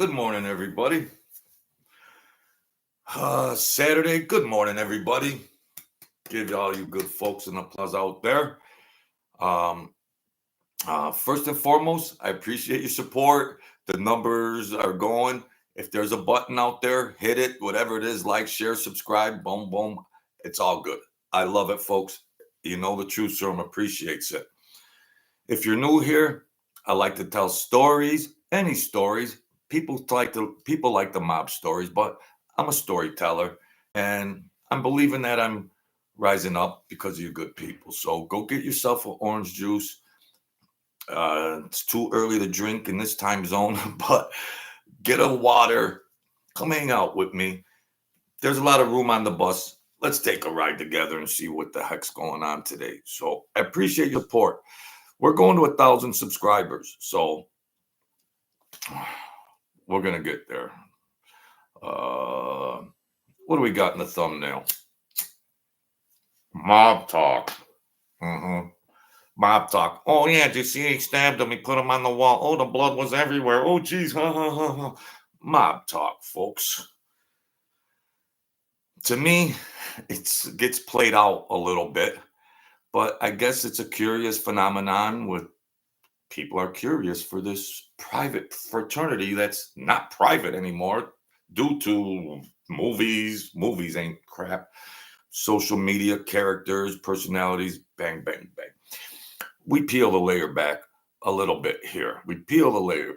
Good morning, everybody. Saturday. Good morning, everybody. Give all you good folks an applause out there. Um, First and foremost, I appreciate your support. The numbers are going. If there's a button out there, hit it. Whatever it is, like, share, subscribe. Boom, boom. It's all good. I love it, folks. You know the truth, so I appreciates it. If you're new here, I like to tell stories. Any stories. People like the mob stories, but I'm a storyteller, and I'm believing that I'm rising up because of you good people. So go get yourself an orange juice. It's too early to drink in this time zone, but get a water. Come hang out with me. There's a lot of room on the bus. Let's take a ride together and see what the heck's going on today. So I appreciate your support. We're going to 1,000 subscribers, so we're gonna get there. What do we got in the thumbnail? Mobtalk. Mobtalk. Oh yeah, did you see he stabbed him? He put him on the wall. Oh, the blood was everywhere. Oh geez, Mobtalk, folks. To me, it gets played out a little bit, but I guess it's a curious phenomenon with people are curious for this private fraternity that's not private anymore due to movies. Movies ain't crap. Social media characters, personalities, bang, bang, bang. We peel the layer back a little bit here. We peel a layer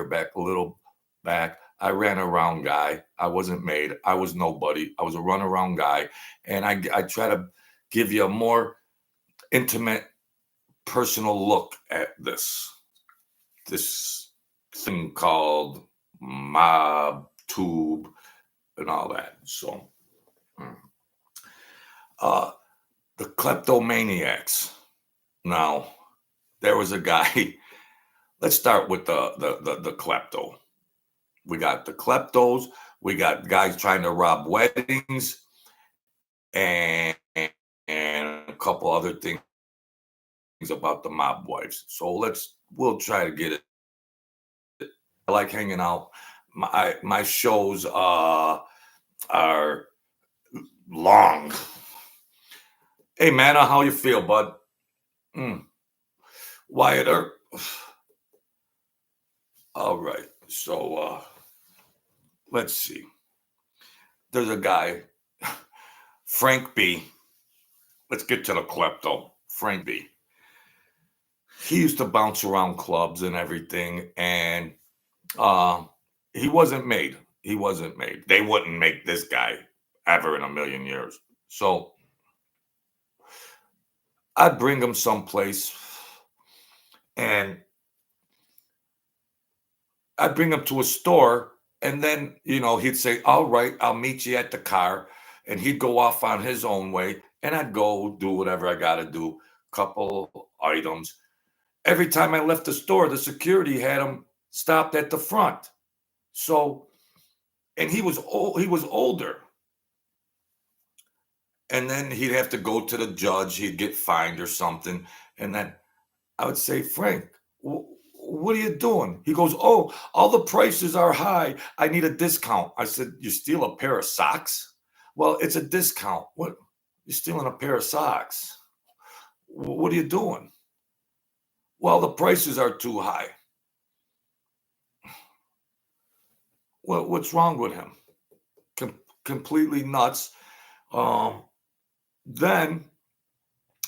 back a little back. I ran around guy. I wasn't made. I was nobody. I was a runaround guy. And I try to give you a more intimate, personal look at this thing called mob tube and all that. So the Kleptomaniacs. Now, there was a guy. Let's start with the klepto. We got the kleptos. We got guys trying to rob weddings and a couple other things about the mob wives. So we'll try to get it. I like hanging out. My shows are long. Hey man, how you feel, bud? Wyatt Earp. All right. So let's see. There's a guy, Frank B. Let's get to the klepto. Frank B. He used to bounce around clubs and everything, and he wasn't made. He wasn't made. They wouldn't make this guy ever in a million years. So I'd bring him someplace, and I'd bring him to a store, and then, he'd say, all right, I'll meet you at the car. And he'd go off on his own way, and I'd go do whatever I got to do, couple items. Every time I left the store, the security had him stopped at the front. So, and he was older. And then he'd have to go to the judge. He'd get fined or something. And then I would say, Frank, what are you doing? He goes, oh, all the prices are high. I need a discount. I said, you steal a pair of socks? Well, it's a discount. What? You're stealing a pair of socks. What are you doing? Well, the prices are too high. Well, what's wrong with him? Completely nuts. Then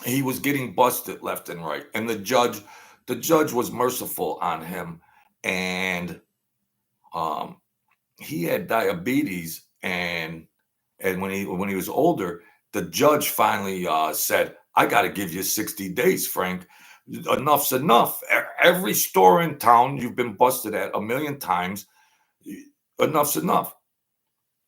he was getting busted left and right, and the judge was merciful on him, and he had diabetes, and when he was older, the judge finally said, I got to give you 60 days, Frank. Enough's enough. Every store in town you've been busted at a million times. Enough's enough.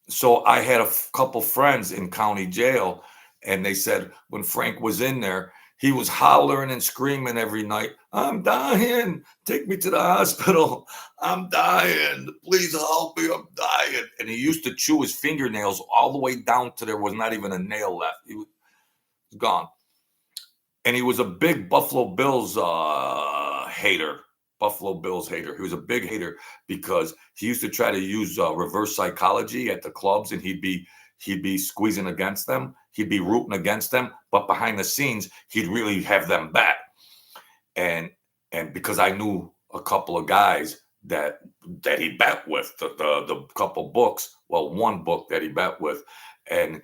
So I had a couple friends in county jail, and they said when Frank was in there, he was hollering and screaming every night, I'm dying. Take me to the hospital. I'm dying. Please help me. I'm dying. And he used to chew his fingernails all the way down to there was not even a nail left. He was gone. And he was a big Buffalo Bills hater. Buffalo Bills hater. He was a big hater because he used to try to use reverse psychology at the clubs, and he'd be squeezing against them. He'd be rooting against them, but behind the scenes, he'd really have them back. And because I knew a couple of guys that he bet with the couple books, well, one book that he bet with, and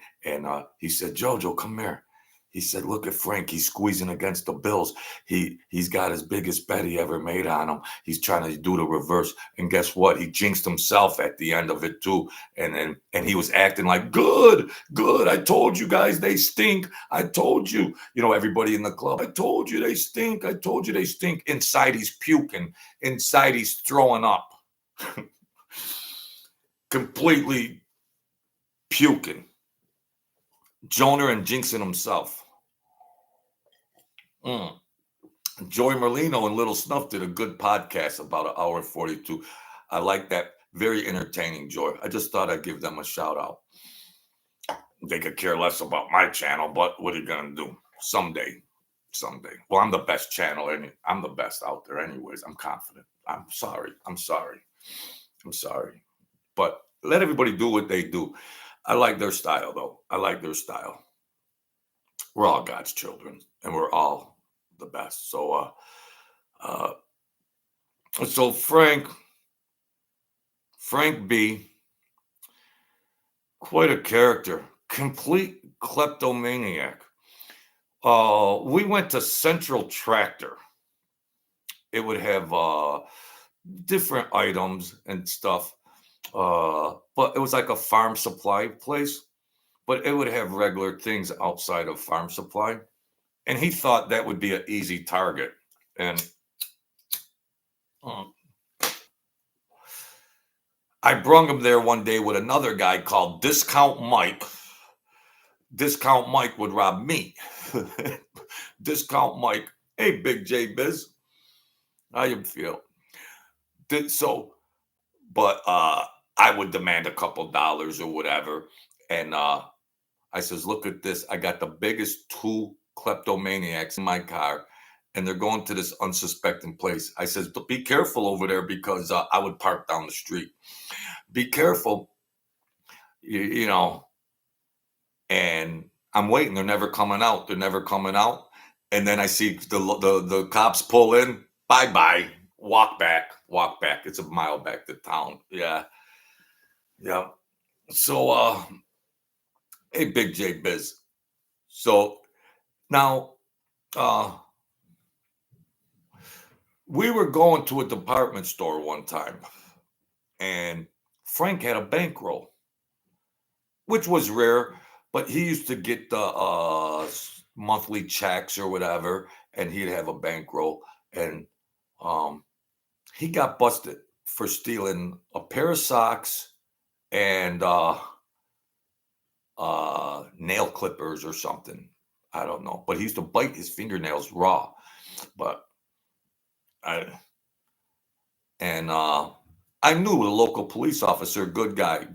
he said, Jojo, come here. He said, look at Frank. He's squeezing against the Bills. He's got his biggest bet he ever made on him. He's trying to do the reverse. And guess what? He jinxed himself at the end of it too. And he was acting like, good. I told you guys they stink. I told you, everybody in the club, I told you they stink. I told you they stink. Inside he's puking. Inside he's throwing up. Completely puking. Joner and jinxing himself. Joey Merlino and Little Snuff did a good podcast about 1 hour and 42. I like that. Very entertaining, Joy. I just thought I'd give them a shout out. They could care less about my channel, but what are you going to do? Someday. Well, I'm the best channel. I'm the best out there anyways. I'm confident. I'm sorry. But let everybody do what they do. I like their style, though. We're all God's children, and we're all the best. So Frank B, quite a character, complete kleptomaniac. We went to Central Tractor. It would have different items and stuff, but it was like a farm supply place, but it would have regular things outside of farm supply. And he thought that would be an easy target. And I brung him there one day with another guy called Discount Mike. Discount Mike would rob me. Discount Mike. Hey, Big J Biz. How you feel? But I would demand a couple dollars or whatever. And I says, look at this. I got the biggest 2 kleptomaniacs in my car, and they're going to this unsuspecting place. I says, be careful over there, because I would park down the street. Be careful, and I'm waiting. They're never coming out. And then I see the cops pull in. Bye-bye. Walk back. It's a mile back to town. Yeah. So, hey, Big J Biz. So now, we were going to a department store one time, and Frank had a bankroll, which was rare, but he used to get the monthly checks or whatever, and he'd have a bankroll. And he got busted for stealing a pair of socks and nail clippers or something. I don't know, but he used to bite his fingernails raw. But I knew the local police officer, good guy,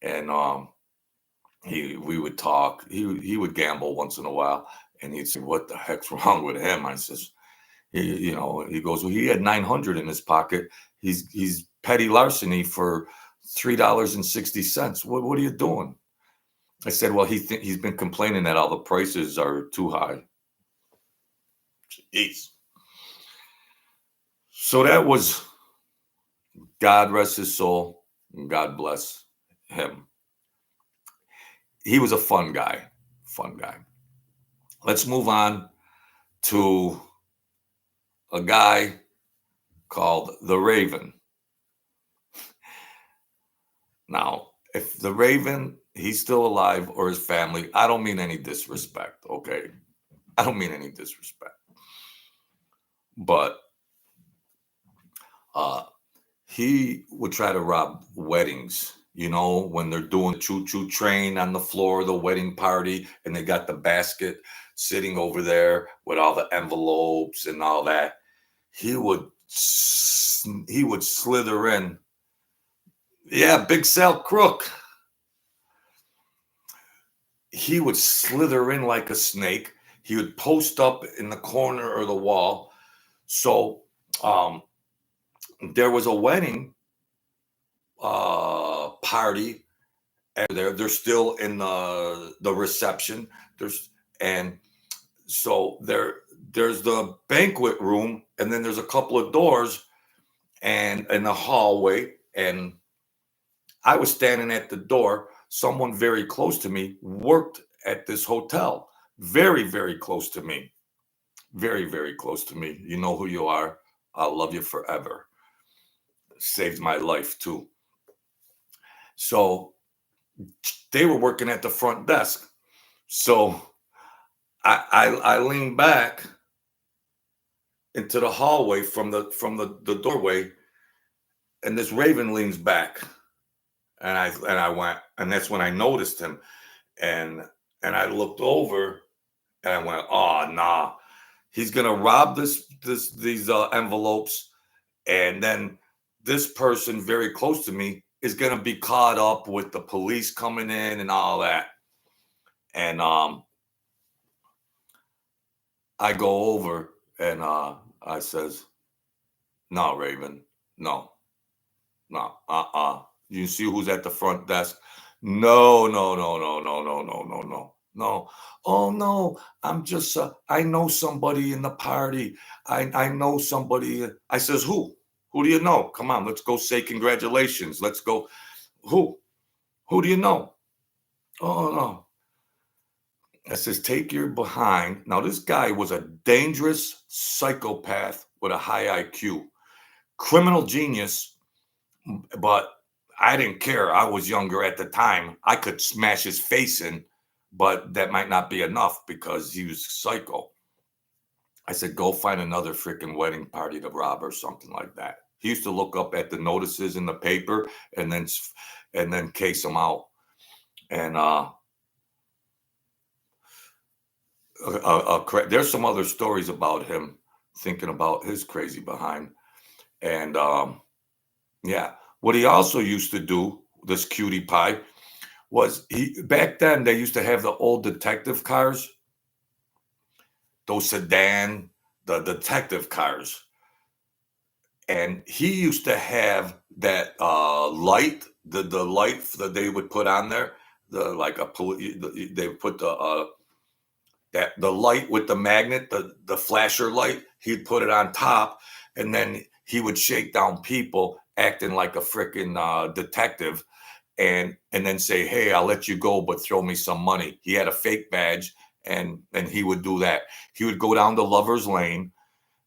and we would talk. He would gamble once in a while, and he'd say, "What the heck's wrong with him?" I says, he goes, "Well, he had 900 in his pocket. He's petty larceny for $3.60. What are you doing?" I said, "Well, he's been complaining that all the prices are too high." Jeez. So that was, God rest his soul, and God bless him. He was a fun guy. Let's move on to a guy called the Raven. Now, if the Raven, he's still alive, or his family, I don't mean any disrespect, okay? I don't mean any disrespect. But he would try to rob weddings, when they're doing the choo-choo train on the floor of the wedding party, and they got the basket sitting over there with all the envelopes and all that. He would slither in. Yeah, Big Sal Crook. He would slither in like a snake. He would post up in the corner of the wall. So There was a wedding party there. They're still in the reception. And so there's the banquet room, and then there's a couple of doors and in the hallway. And I was standing at the door. Someone very close to me worked at this hotel. Very, very close to me. Very, very close to me. You know who you are. I'll love you forever. Saved my life too. So they were working at the front desk. So I leaned back into the hallway from the doorway, and this Raven leans back, and I went, and that's when I noticed him, and I looked over, and I went, oh nah, he's gonna rob these envelopes, and then this person very close to me is gonna be caught up with the police coming in and all that. And I go over and I says, no, Raven, no, no, You see who's at the front desk? No, no, no, no, no, no, no, no, no, no. Oh no, I'm just I know somebody in the party. I know somebody. I says, who? Who do you know? Come on, let's go say congratulations. Let's go. Who? Who do you know? Oh no. I says, take your behind. Now, this guy was a dangerous psychopath with a high IQ, criminal genius, but I didn't care. I was younger at the time. I could smash his face in, but that might not be enough because he was psycho. I said, go find another freaking wedding party to rob or something like that. He used to look up at the notices in the paper and then case them out. And there's some other stories about him, thinking about his crazy behind. And yeah, what he also used to do, this cutie pie, was he back then they used to have the old detective cars, those sedan, the detective cars. And he used to have that light, the light that they would put on there, they would put the light with the magnet, the flasher light. He'd put it on top, and then he would shake down people acting like a freaking detective, and then say, "Hey, I'll let you go, but throw me some money." He had a fake badge, and he would do that. He would go down to Lover's Lane,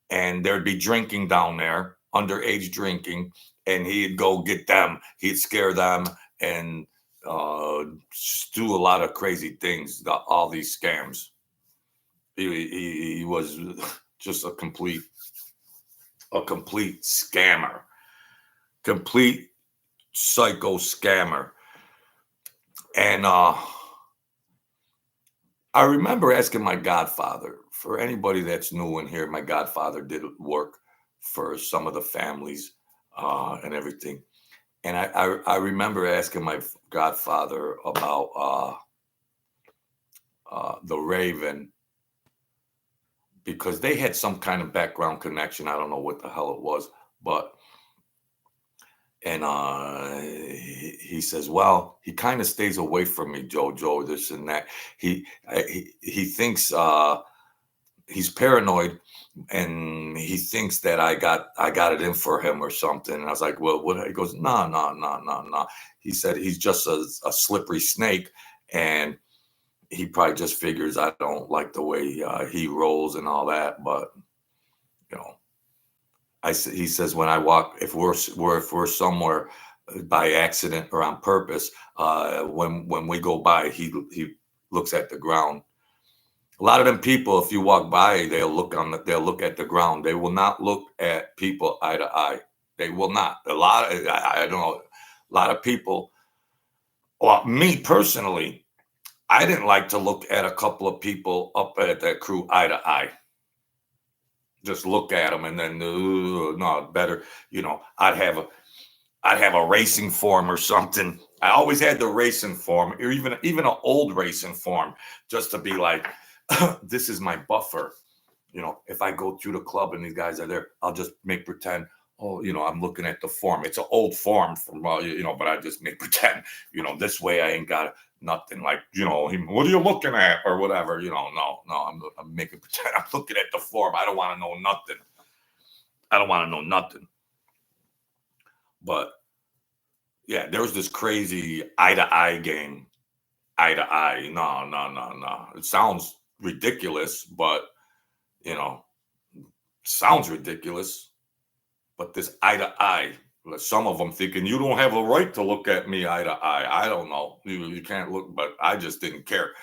and there'd be drinking down there, underage drinking, and he'd go get them. He'd scare them and just do a lot of crazy things. All these scams. He was just a complete scammer, complete psycho scammer. And I remember asking my godfather, for anybody that's new in here, my godfather did work for some of the families and everything. And I remember asking my godfather about the Raven, because they had some kind of background connection. I don't know what the hell it was, but and he says, well, he kind of stays away from me, Joe, this and that. He thinks he's paranoid, and he thinks that I got it in for him or something. And I was like, well, what? He goes, no, no, no, no, no. He said he's just a slippery snake, and he probably just figures I don't like the way he rolls and all that. But you know, he says when I walk, if we're somewhere by accident or on purpose, when we go by, he looks at the ground. A lot of them people, if you walk by, they'll look at the ground. They will not look at people eye to eye. They will not. I don't know. A lot of people. Well, me personally, I didn't like to look at a couple of people up at that crew eye to eye. Just look at them and then no, better. I'd have a racing form or something. I always had the racing form, or even an old racing form, just to be like, this is my buffer. if I go through the club and these guys are there, I'll just make pretend. Oh, I'm looking at the form. It's an old form from, but I just make pretend. This way I ain't got nothing like, what are you looking at or whatever. No, I'm making pretend I'm looking at the form. I don't want to know nothing. I don't want to know nothing. But yeah, there was this crazy eye to eye game. Eye to eye. No. It sounds ridiculous, but sounds ridiculous. But this eye to eye, some of them thinking you don't have a right to look at me eye to eye. I don't know. You can't look, but I just didn't care.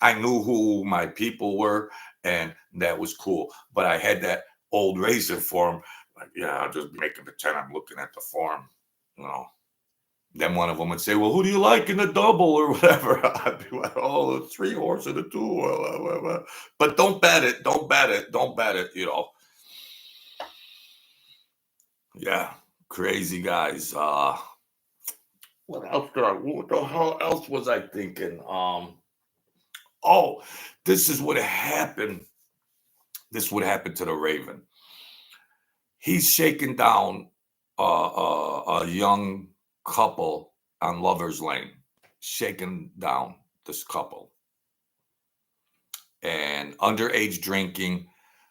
I knew who my people were, and that was cool. But I had that old razor form. Like, yeah, I'll just make it pretend I'm looking at the form. Then one of them would say, well, who do you like in the double or whatever? I'd be like, oh, the 3 horse and the 2. But don't bet it. Don't bet it. Don't bet it, Yeah, crazy guys. What the hell else was I thinking? Oh, this is what happened. This would happen to the Raven. He's shaking down a young couple on Lover's Lane, shaking down this couple and underage drinking.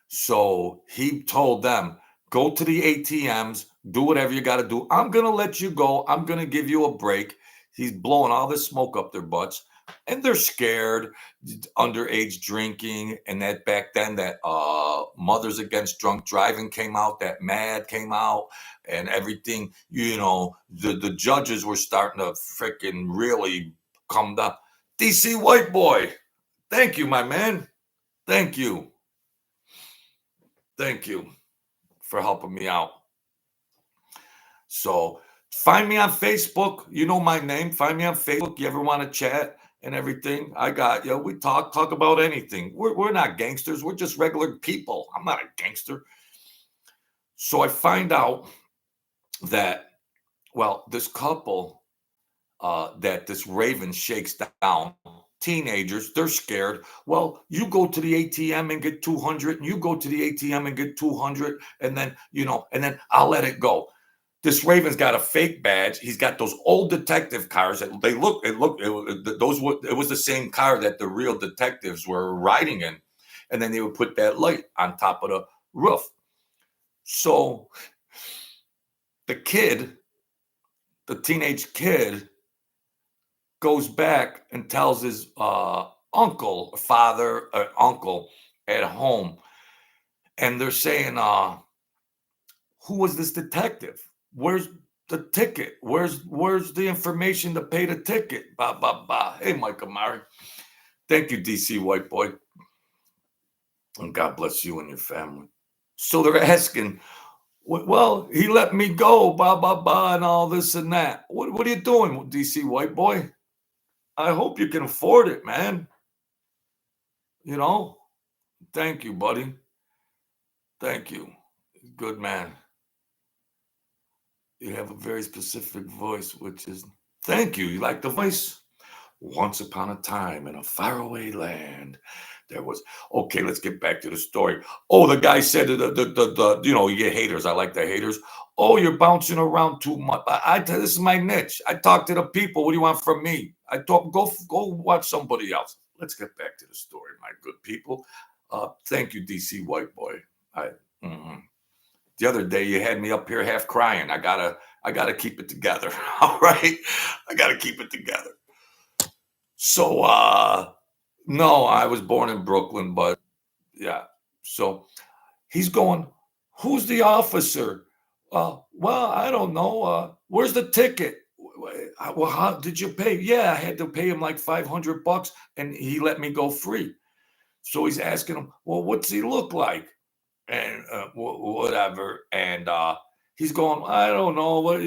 So he told them, go to the ATMs, do whatever you got to do. I'm going to let you go. I'm going to give you a break. He's blowing all this smoke up their butts. And they're scared, underage drinking. And that back then, that Mothers Against Drunk Driving came out, that MAD came out, and everything. The judges were starting to freaking really come down. DC White Boy, thank you, my man. Thank you. Thank you for helping me out. So find me on Facebook. You know my name. Find me on Facebook. You ever want to chat and everything? I got you. We talk about anything. We're not gangsters. We're just regular people. I'm not a gangster. So I find out that, well, this couple that this Raven shakes down, teenagers, they're scared. Well, you go to the ATM and get 200, and you go to the ATM and get 200, and then, and then I'll let it go. This Raven's got a fake badge. He's got those old detective cars that it was the same car that the real detectives were riding in. And then they would put that light on top of the roof. So the teenage kid goes back and tells his uncle at home. And they're saying, who was this detective? Where's the ticket? Where's the information to pay the ticket? Bah, bah, bah. Hey, Mike Amari. Thank you, DC White Boy. And God bless you and your family. So they're asking, well, he let me go, bah, bah, bah, and all this and that. What are you doing, DC White Boy? I hope you can afford it, man. Thank you, buddy. Thank you. Good man. You have a very specific voice, which is, thank you. You like the voice? Once upon a time in a faraway land, there was, okay, let's get back to the story. Oh, the guy said, you get haters. I like the haters. Oh, you're bouncing around too much. This is my niche. I talk to the people. What do you want from me? I talk, go watch somebody else. Let's get back to the story, my good people. Thank you, DC White Boy. The other day you had me up here half crying. I gotta keep it together. All right. I gotta keep it together. So no, I was born in Brooklyn, but yeah. So he's going, who's the officer? Well, I don't know. Where's the ticket? Well, how did you pay? Yeah, I had to pay him like $500 and he let me go free. So he's asking him, well, what's he look like? And whatever. And he's going, I don't know. What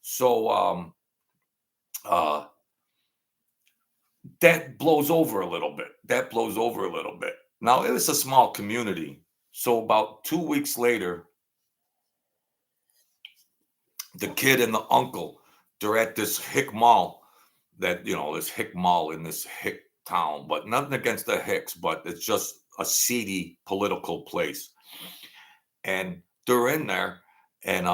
So that blows over a little bit. Now, it was a small community. So about 2 weeks later, the kid and the uncle, they're at this hick mall this hick mall in this hick town, but nothing against the Hicks, but it's just a seedy political place. And they're in there, and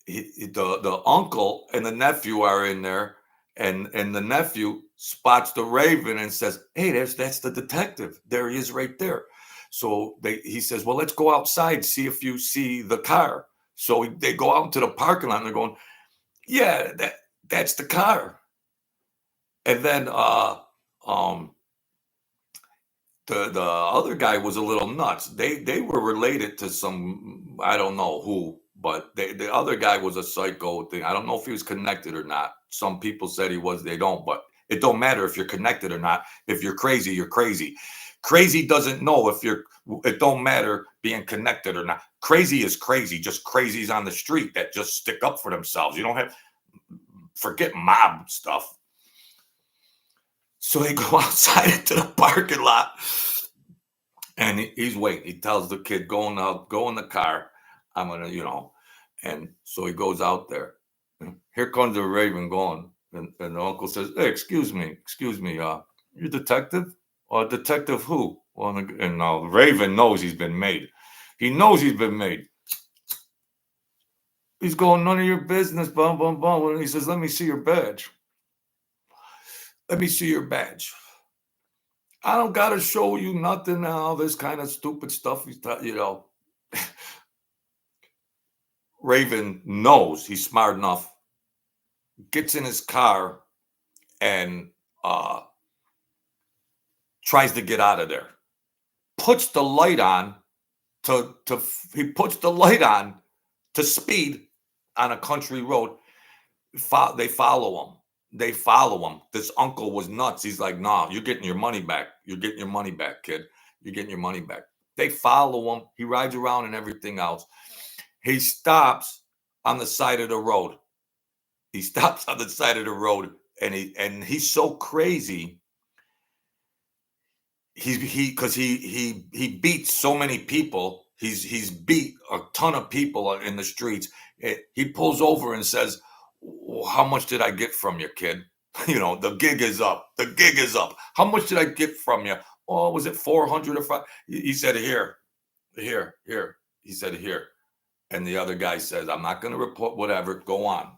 the uncle and the nephew are in there, and the nephew spots the Raven and says, "Hey, that's the detective. There he is, right there." So he says, "Well, let's go outside, see if you see the car." So they go out into the parking lot, and they're going, "Yeah, that's the car." And then um, the other guy was a little nuts. They were related to some, I don't know who, but the other guy was a psycho thing. I don't know if he was connected or not. Some people said he was. They don't, but it don't matter if you're connected or not. If you're crazy, you're crazy. Crazy doesn't know if you're. It don't matter being connected or not. Crazy is crazy. Just crazies on the street that just stick up for themselves. You don't have. Forget mob stuff. So they go outside into the parking lot, and he's waiting. He tells the kid, "Go in the car. I'm gonna, And so he goes out there. And here comes the Raven going, and the uncle says, "Hey, excuse me, you detective? Detective who?" Well, and now Raven knows he's been made. He knows he's been made. He's going, "None of your business, bum, bum, bum." And he says, "Let me see your badge. Let me see your badge." I don't gotta show you nothing now. This kind of stupid stuff. Raven knows he's smart enough. Gets in his car and tries to get out of there. Puts the light on he puts the light on to speed on a country road. They follow him. This uncle was nuts. He's like, "Nah, you're getting your money back. You're getting your money back, kid. You're getting your money back." They follow him. He rides around and everything else. He stops on the side of the road. And he's so crazy. Because he beats so many people. He's beat a ton of people in the streets. He pulls over and says, "How much did I get from you, kid? The gig is up. The gig is up. How much did I get from you? Oh, was it 400 or 5?" He said, Here. He said, "Here." And the other guy says, "I'm not going to report whatever. Go on.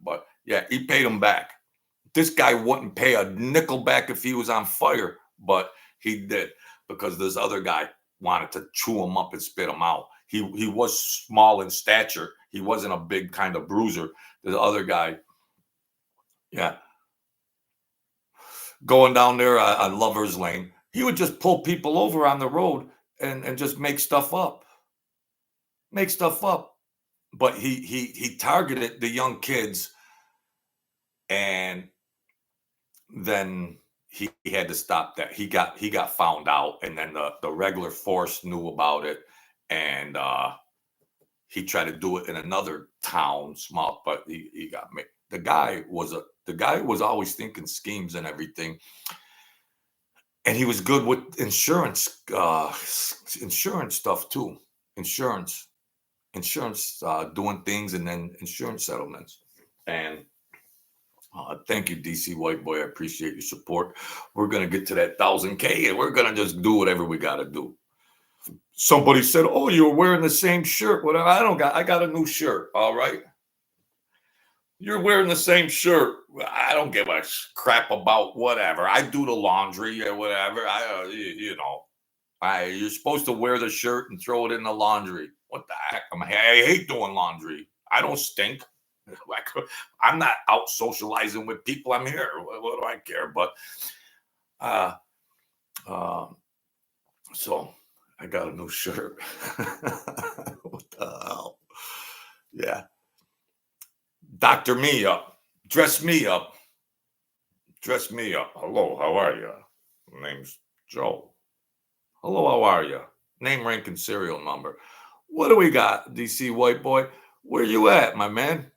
But yeah, he paid him back. This guy wouldn't pay a nickel back if he was on fire, but he did, because this other guy wanted to chew him up and spit him out. He was small in stature. He wasn't a big kind of bruiser. The other guy, yeah, going down there on Lover's Lane, he would just pull people over on the road and just make stuff up. But he targeted the young kids, and then he had to stop that. He got found out, and then the regular force knew about it, and he tried to do it in another town, small, but he got made. The guy was always thinking schemes and everything, and he was good with insurance stuff too. Insurance, doing things, and then insurance settlements. And thank you, DC White Boy. I appreciate your support. We're gonna get to that 1,000K, and we're gonna just do whatever we gotta do. Somebody said, "Oh, you're wearing the same shirt." Whatever. I got a new shirt. All right. You're wearing the same shirt. I don't give a crap about whatever. I do the laundry or whatever. You're supposed to wear the shirt and throw it in the laundry. What the heck? I hate doing laundry. I don't stink. I'm not out socializing with people. I'm here. What do I care? But so I got a new shirt. What the hell? Yeah. Doctor me up. Dress me up. Hello, how are you? Name's Joe. Hello, how are you? Name, rank, and serial number. What do we got, DC White Boy? Where you at, my man?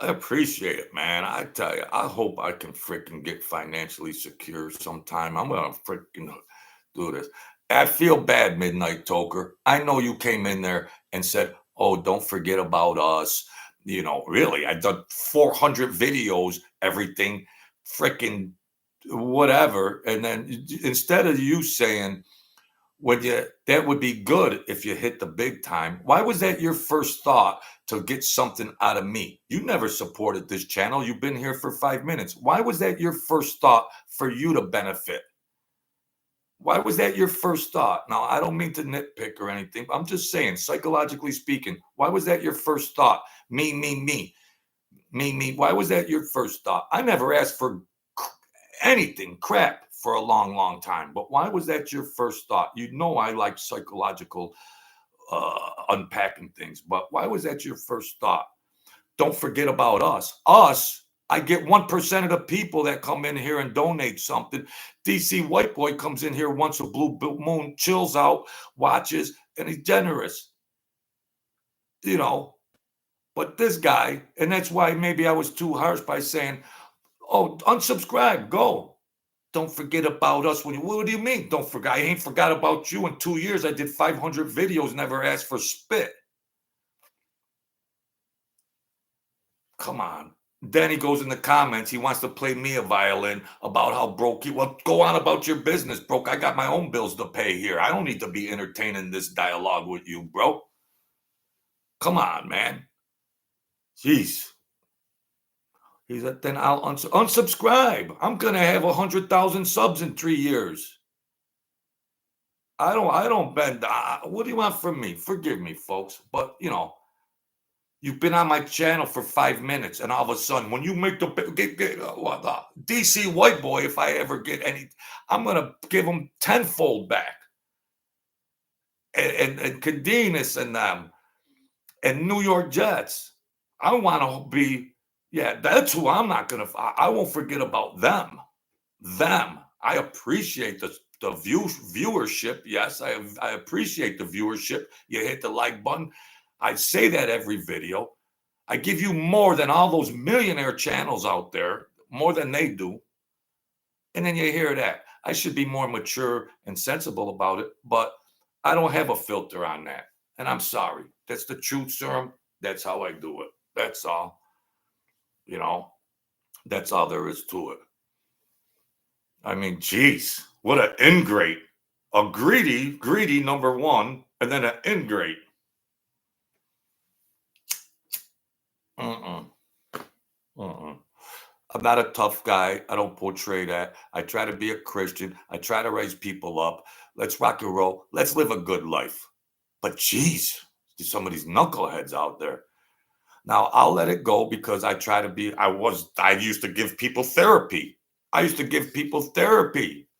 I appreciate it, man. I tell you, I hope I can freaking get financially secure sometime. I'm gonna freaking do this. I feel bad, Midnight Toker. I know you came in there and said, "Oh, don't forget about us." Really, I've done 400 videos, everything freaking whatever. And then instead of you saying, that would be good if you hit the big time. Why was that your first thought to get something out of me? You never supported this channel. You've been here for 5 minutes. Why was that your first thought for you to benefit? Why was that your first thought? Now, I don't mean to nitpick or anything. I'm just saying, psychologically speaking, why was that your first thought? Me, me, me, me, me. Why was that your first thought? I never asked for anything crap for a long, long time. But why was that your first thought? You know, I like psychological unpacking things, but why was that your first thought? Don't forget about us. I get 1% of the people that come in here and donate something. DC White Boy comes in here once a blue moon, chills out, watches, and he's generous. You know, but this guy, and that's why maybe I was too harsh by saying, oh, unsubscribe, go. Don't forget about us. What do you mean? Don't forget. I ain't forgot about you in 2 years. I did 500 videos, never asked for spit. Come on. Then he goes in the comments. He wants to play me a violin about how broke he. Well, go on about your business, broke. I got my own bills to pay here. I don't need to be entertaining this dialogue with you, bro. Come on, man. Jeez. He's like, then I'll unsubscribe. I'm gonna have 100,000 subs in 3 years. I don't bend. What do you want from me? Forgive me, folks, but you know, you've been on my channel for 5 minutes, and all of a sudden, when you make the DC White Boy, if I ever get any, I'm gonna give him tenfold back. And Cadenas and them, and New York Jets. I want to be, yeah, that's who I'm not gonna. I won't forget about them. I appreciate the viewership. Yes, I appreciate the viewership. You hit the like button. I say that every video. I give you more than all those millionaire channels out there, more than they do. And then you hear that. I should be more mature and sensible about it, but I don't have a filter on that. And I'm sorry. That's the truth, sir. That's how I do it. That's all. You know, that's all there is to it. I mean, geez, what an ingrate. A greedy number one, and then an ingrate. I'm not a tough guy. I don't portray that. I try to be a Christian. I try to raise people up. Let's rock and roll. Let's live a good life. But geez, there's some of these knuckleheads out there. Now I'll let it go because I try to be. I used to give people therapy.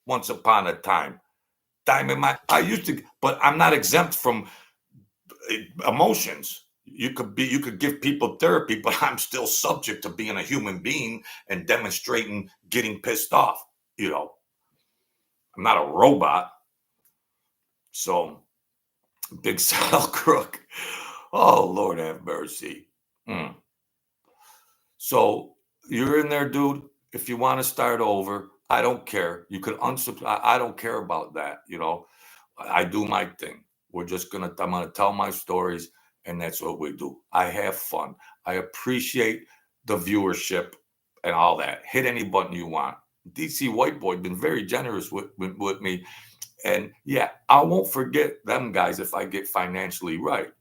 Once upon a time. But I'm not exempt from emotions. You could give people therapy, but I'm still subject to being a human being and demonstrating getting pissed off. You know, I'm not a robot. So, Big Sal Crook. Oh, Lord have mercy. So you're in there, dude. If you want to start over, I don't care. You could unsubscribe. I don't care about that. You know, I do my thing. I'm gonna tell my stories, and that's what we do. I have fun. I appreciate the viewership and all that. Hit any button you want. DC White Boy been very generous with me. And yeah, I won't forget them guys if I get financially right.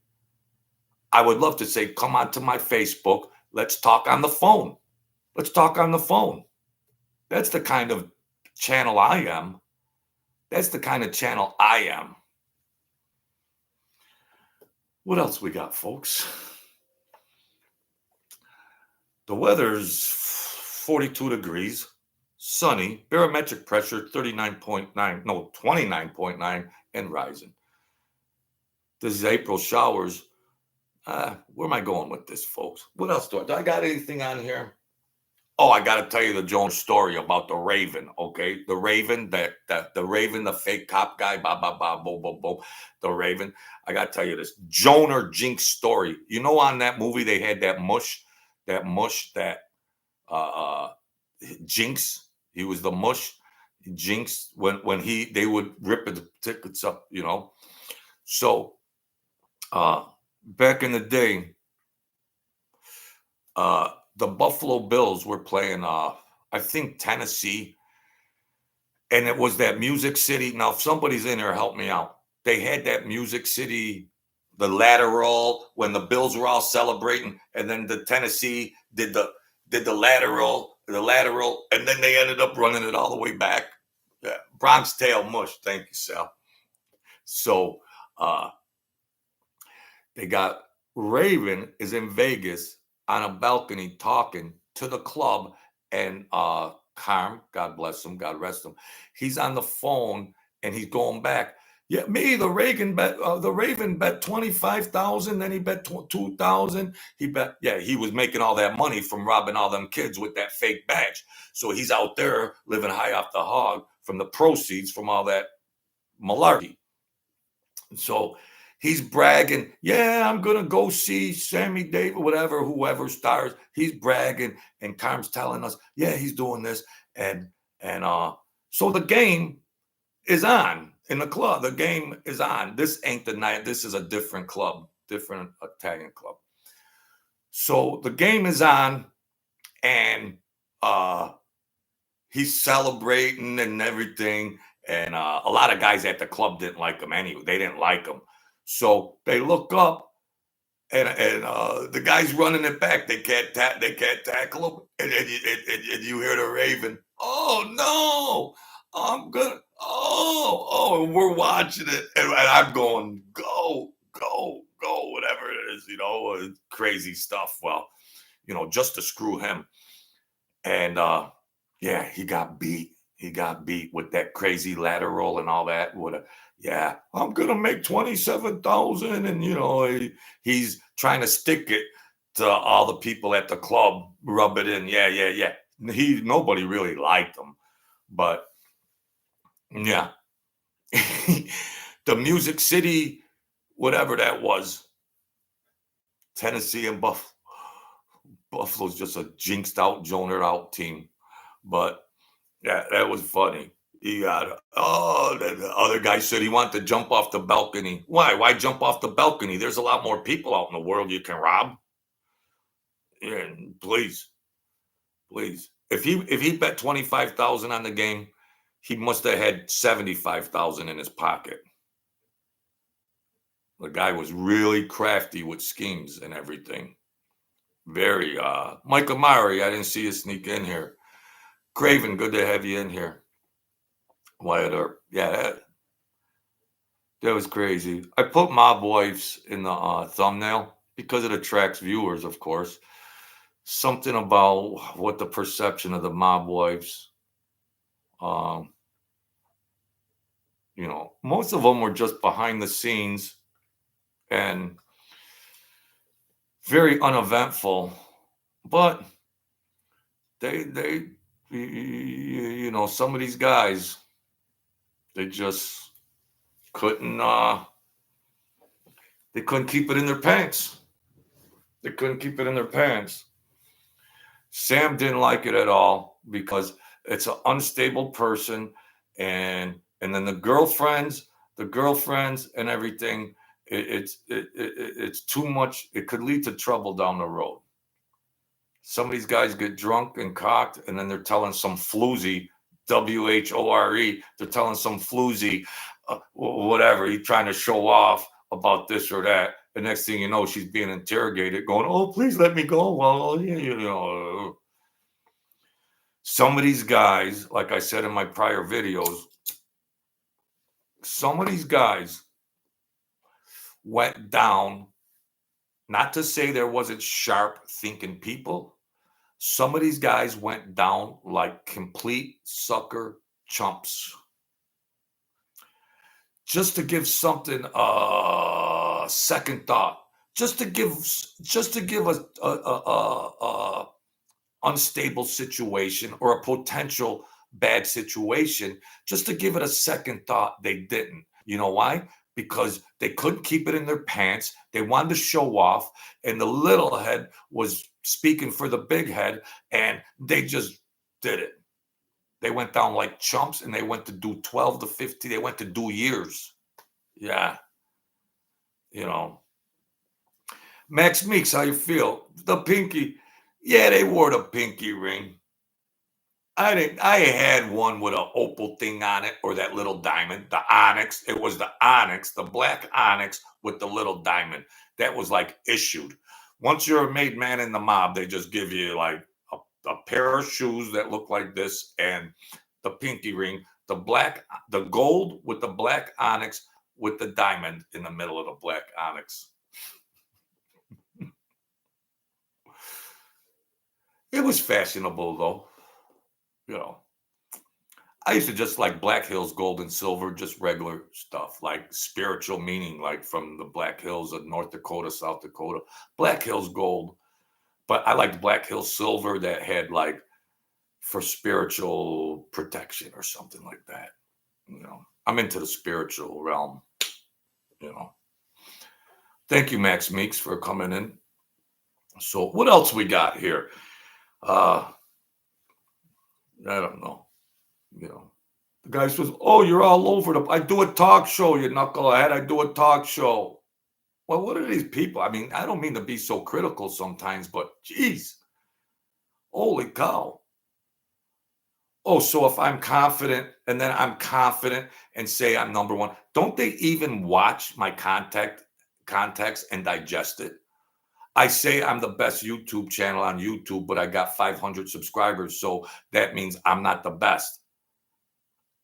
I would love to say, come on to my Facebook. Let's talk on the phone. That's the kind of channel I am. What else we got, folks? The weather's 42 degrees, sunny, barometric pressure 29.9, and rising. This is April showers. Where am I going with this, folks? What else do I got anything on here? Oh, I got to tell you the Jones story about the Raven, okay? The Raven, the Raven, the fake cop guy, the Raven. I got to tell you this Joan or Jinx story. You know, on that movie, they had that Jinx. He was the mush. Jinx, when they would rip the tickets up, you know. So, back in the day, the Buffalo Bills were playing I think Tennessee, and it was that Music City. Now, if somebody's in there, help me out. They had that Music City, the lateral when the Bills were all celebrating, and then the Tennessee did the lateral, and then they ended up running it all the way back. Yeah, Bronx tail mush. Thank you, Sal. So they got Raven is in Vegas on a balcony talking to the club, and Carm, God bless him, God rest him, he's on the phone and he's going back. Yeah, me, the Raven bet 25,000, then he bet 2,000. He bet, yeah, he was making all that money from robbing all them kids with that fake badge. So he's out there living high off the hog from the proceeds from all that malarkey. So he's bragging, yeah, I'm gonna go see Sammy Davis, whatever, whoever stars. He's bragging, and Carm's telling us, yeah, he's doing this, and so the game is on in the club. The game is on. This ain't the night. This is a different club, different Italian club. So the game is on, and he's celebrating and everything. And a lot of guys at the club didn't like him anyway. They didn't like him. So they look up, and the guy's running it back. They can't tackle him. And you hear the Raven, oh, no, I'm going to, and we're watching it. And I'm going, go, whatever it is, crazy stuff. Well, just to screw him. And yeah, he got beat. He got beat with that crazy lateral and all that. Yeah, I'm gonna make 27,000, and he's trying to stick it to all the people at the club, rub it in. Yeah. Nobody really liked him, but yeah, the Music City, whatever that was, Tennessee and Buffalo's just a jinxed out, jonered out team, but. Yeah, that was funny. He got the other guy said he wanted to jump off the balcony. Why? Why jump off the balcony? There's a lot more people out in the world you can rob. Yeah, please. If he bet 25,000 on the game, he must have had 75,000 in his pocket. The guy was really crafty with schemes and everything. Very Mike Amari, I didn't see you sneak in here. Craven, good to have you in here. Wyatt Earp. Yeah, that was crazy. I put Mob Wives in the thumbnail because it attracts viewers, of course. Something about what the perception of the Mob Wives. Most of them were just behind the scenes and very uneventful, but they some of these guys, they just couldn't keep it in their pants. Sam didn't like it at all because it's an unstable person, and then the girlfriends and everything. It's too much. It could lead to trouble down the road. Some of these guys get drunk and cocked, and then they're telling some floozy, WHORE, they're telling some floozy, whatever, he's trying to show off about this or that. The next thing you know, she's being interrogated, going, oh, please let me go. Well, some of these guys, like I said in my prior videos, some of these guys went down. Not to say there wasn't sharp thinking people. Some of these guys went down like complete sucker chumps. Just to give something a second thought. Just to give a unstable situation or a potential bad situation, just to give it a second thought, they didn't. You know why? Because they couldn't keep it in their pants. They wanted to show off, and the little head was speaking for the big head, and they just did it. They went down like chumps, and they went to do 12 to 15. They went to do years. Yeah. Max Meeks, how you feel? The pinky. Yeah, they wore the pinky ring. I had one with a opal thing on it or that little diamond, the onyx. It was the onyx, the black onyx with the little diamond. That was like issued. Once you're a made man in the mob, they just give you like a pair of shoes that look like this and the pinky ring, the gold with the black onyx with the diamond in the middle of the black onyx. It was fashionable though, you know. I used to just like Black Hills Gold and Silver, just regular stuff, like spiritual meaning, like from the Black Hills of North Dakota, South Dakota. Black Hills Gold, but I liked Black Hills Silver that had like for spiritual protection or something like that. You know, I'm into the spiritual realm, you know. Thank you, Max Meeks, for coming in. So what else we got here? I don't know. You know, the guy says, "Oh, you're all over the. I do a talk show, you knucklehead. I do a talk show." Well, what are these people? I mean, I don't mean to be so critical sometimes, but geez, holy cow! Oh, so if I'm confident and then I'm confident and say I'm number one, don't they even watch my context and digest it? I say I'm the best YouTube channel on YouTube, but I got 500 subscribers, so that means I'm not the best.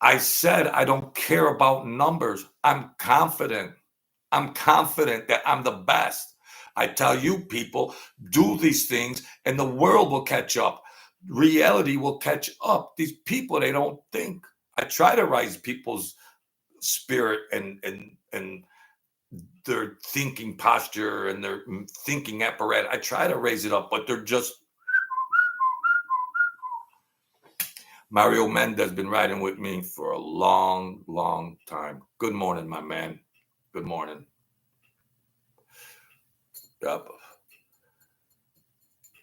I said I don't care about numbers. I'm confident. I'm confident that I'm the best. I tell you, people, do these things and the world will catch up. Reality will catch up. These people, they don't think. I try to raise people's spirit and their thinking posture and their thinking apparatus. I try to raise it up, but they're just. Mario Mendez has been riding with me for a long, long time. Good morning, my man. Good morning. Yep.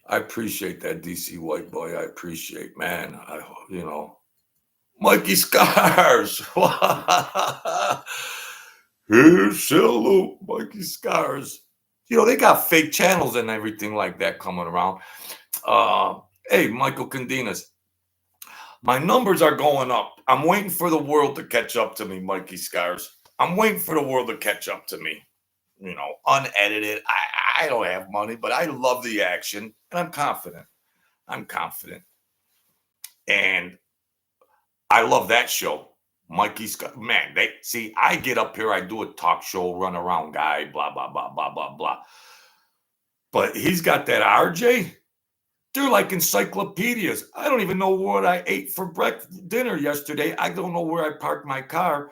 I appreciate that, DC White Boy. I appreciate, man. Mikey Scars. Here's Salute, Mikey Scars. You know, they got fake channels and everything like that coming around. Hey, Michael Candinas. My numbers are going up. I'm waiting for the world to catch up to me, Mikey Scars. I'm waiting for the world to catch up to me. You know, unedited. I don't have money, but I love the action and I'm confident. I'm confident. And I love that show. Mikey Scott, man, they see, I get up here, I do a talk show, run around guy, blah, blah, blah, blah, blah, blah. But he's got that RJ. They're like encyclopedias. I don't even know what I ate for dinner yesterday. I don't know where I parked my car.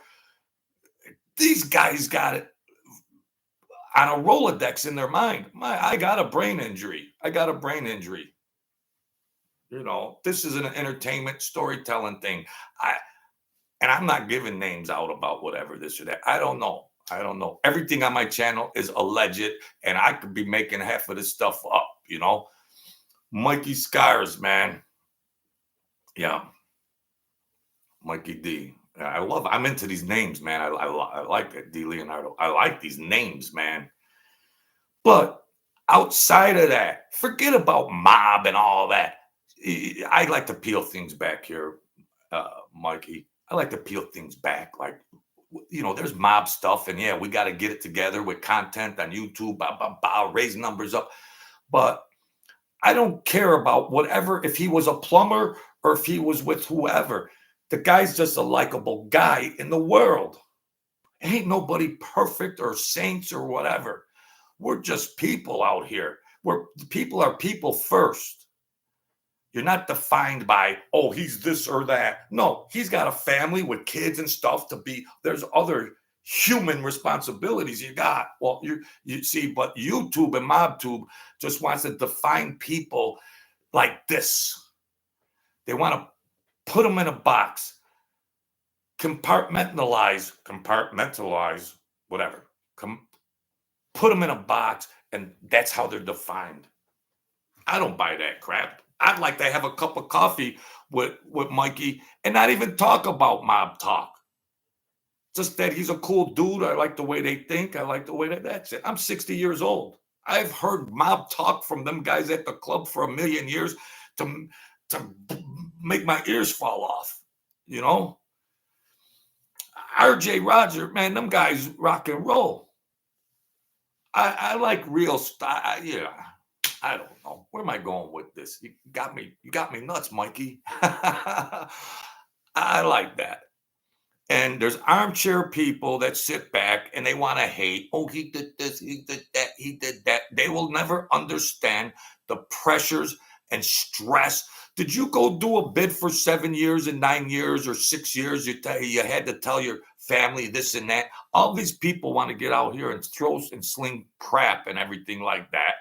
These guys got it on a Rolodex in their mind. I got a brain injury. You know, this is an entertainment storytelling thing. And I'm not giving names out about whatever this or that. I don't know. Everything on my channel is alleged, and I could be making half of this stuff up, you know. Mikey Scars, man. Yeah. Mikey D. I'm into these names, man. I like that, D. Leonardo. I like these names, man. But outside of that, forget about mob and all that. I like to peel things back here, Mikey. I like to peel things back. Like, you know, there's mob stuff, and yeah, we got to get it together with content on YouTube, raise numbers up. But I don't care about whatever, if he was a plumber or if he was with whoever. The guy's just a likable guy in the world. Ain't nobody perfect or saints or whatever. We're just people out here. People are people first. You're not defined by, oh, he's this or that. No, he's got a family with kids and stuff to be. There's other human responsibilities you got. Well, you see, but YouTube and MobTube just wants to define people like this. They want to put them in a box, compartmentalize, whatever. Put them in a box, and that's how they're defined. I don't buy that crap. I'd like to have a cup of coffee with Mikey and not even talk about Mobtalk. Just that he's a cool dude. I like the way they think. I like the way that's it. I'm 60 years old. I've heard Mobtalk from them guys at the club for a million years to make my ears fall off, you know? RJ Roger, man, them guys rock and roll. I like real style. Yeah, I don't know. Where am I going with this? You got me nuts, Mikey. I like that. And there's armchair people that sit back and they want to hate. Oh, he did this, he did that, he did that. They will never understand the pressures and stress. Did you go do a bid for 7 years and 9 years or 6 years? You had to tell your family this and that. All these people want to get out here and throw and sling crap and everything like that.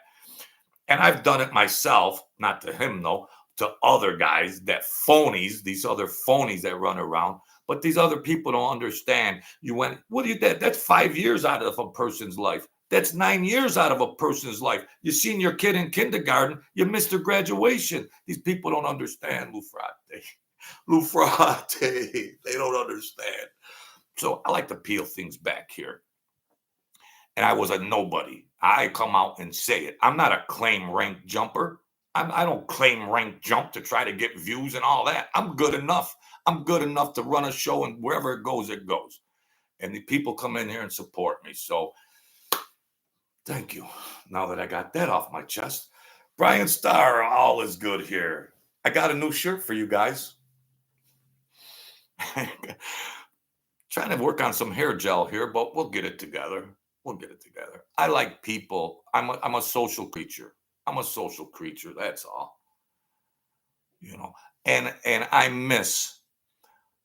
And I've done it myself, not to him though, to other guys, these other phonies that run around. But these other people don't understand. You went, what do you did? That's 5 years out of a person's life. That's 9 years out of a person's life. You seen your kid in kindergarten, you missed their graduation. These people don't understand, Lufrate. They don't understand. So I like to peel things back here. And I was a nobody. I come out and say it. I'm not a claim rank jumper. I don't claim rank jump to try to get views and all that. I'm good enough. I'm good enough to run a show, and wherever it goes, it goes. And the people come in here and support me. So thank you. Now that I got that off my chest. Brian Starr, all is good here. I got a new shirt for you guys. Trying to work on some hair gel here, but we'll get it together. I like people. I'm a social creature. That's all. You know, and I miss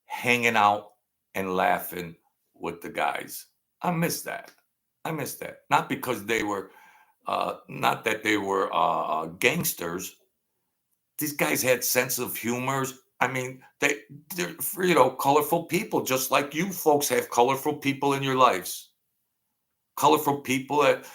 hanging out and laughing with the guys. I miss that. Not because they were, not that they were gangsters. These guys had sense of humors. I mean, they're colorful people, just like you folks have colorful people in your lives. Colorful people that,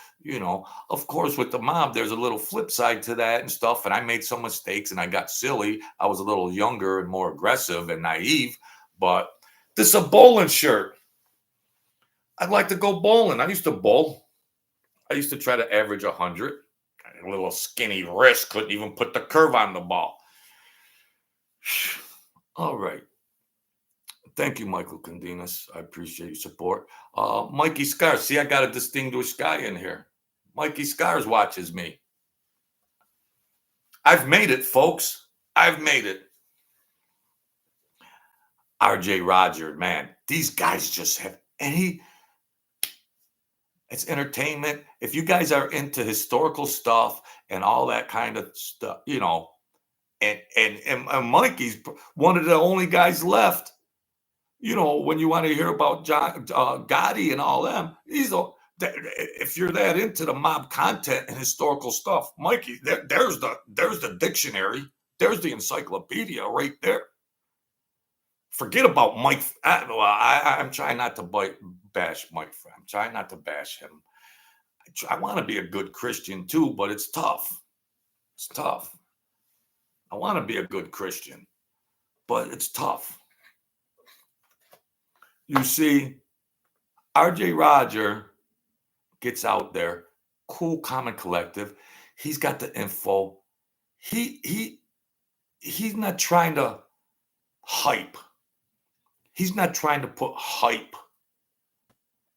of course, with the mob, there's a little flip side to that and stuff. And I made some mistakes and I got silly. I was a little younger and more aggressive and naive. But this is a bowling shirt. I'd like to go bowling. I used to bowl. I used to try to average 100. A little skinny wrist, couldn't even put the curve on the ball. All right. Thank you, Michael Condinas. I appreciate your support. Mikey Scars. See, I got a distinguished guy in here. Mikey Scars watches me. I've made it, folks. I've made it. RJ Roger, man, these guys just have it's entertainment. If you guys are into historical stuff and all that kind of stuff, and Mikey's one of the only guys left. When you want to hear about John Gotti and all them, if you're that into the mob content and historical stuff, Mikey, there's the dictionary, there's the encyclopedia right there. Forget about Mike. I'm trying not to bash Mike. I'm trying not to bash him. I want to be a good Christian too, but it's tough. It's tough. I want to be a good Christian, but it's tough. You see, RJ Roger gets out there, cool, calm, and collective. He's got the info. He's not trying to hype. He's not trying to put hype.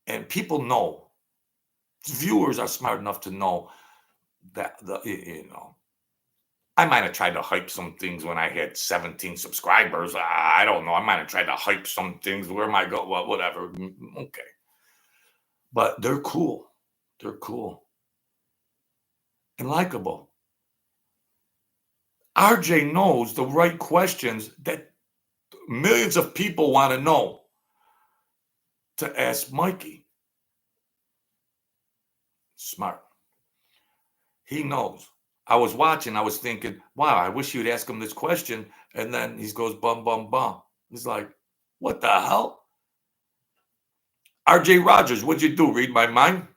And people know. Viewers are smart enough to know that I might have tried to hype some things when I had 17 subscribers. I don't know. I might have tried to hype some things. Where am I going? Well, whatever. Okay. But they're cool. They're cool. And likable. RJ knows the right questions that millions of people want to know to ask Mikey. Smart. He knows. I was watching. I was thinking, wow, I wish you'd ask him this question. And then he goes, bum, bum, bum. He's like, what the hell? RJ Rogers, what'd you do? Read my mind?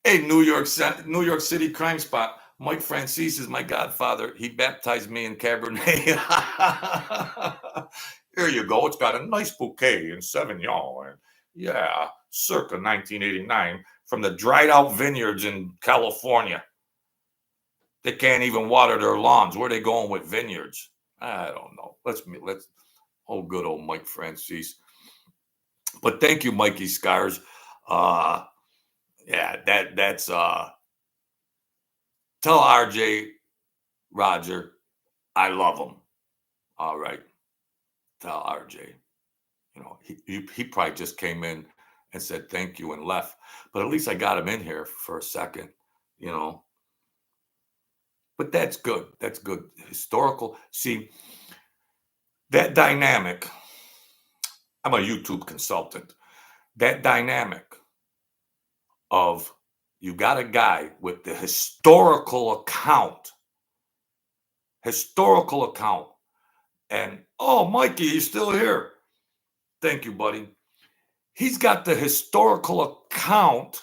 Hey, New York City crime spot. Mike Francis is my godfather. He baptized me in Cabernet. Here you go. It's got a nice bouquet in Sauvignon. And yeah, circa 1989 from the dried out vineyards in California. They can't even water their lawns. Where are they going with vineyards? I don't know. Let's oh, good old Mike Francis. But thank you, Mikey Scars. Uh, yeah, that's tell RJ Roger I love him. All right, tell RJ. You know, he probably just came in and said thank you and left. But at least I got him in here for a second. You know, but that's good. That's good. Historical. See that dynamic. I'm a YouTube consultant. That dynamic of you got a guy with the historical account, and oh, Mikey, he's still here. Thank you, buddy. He's got the historical account,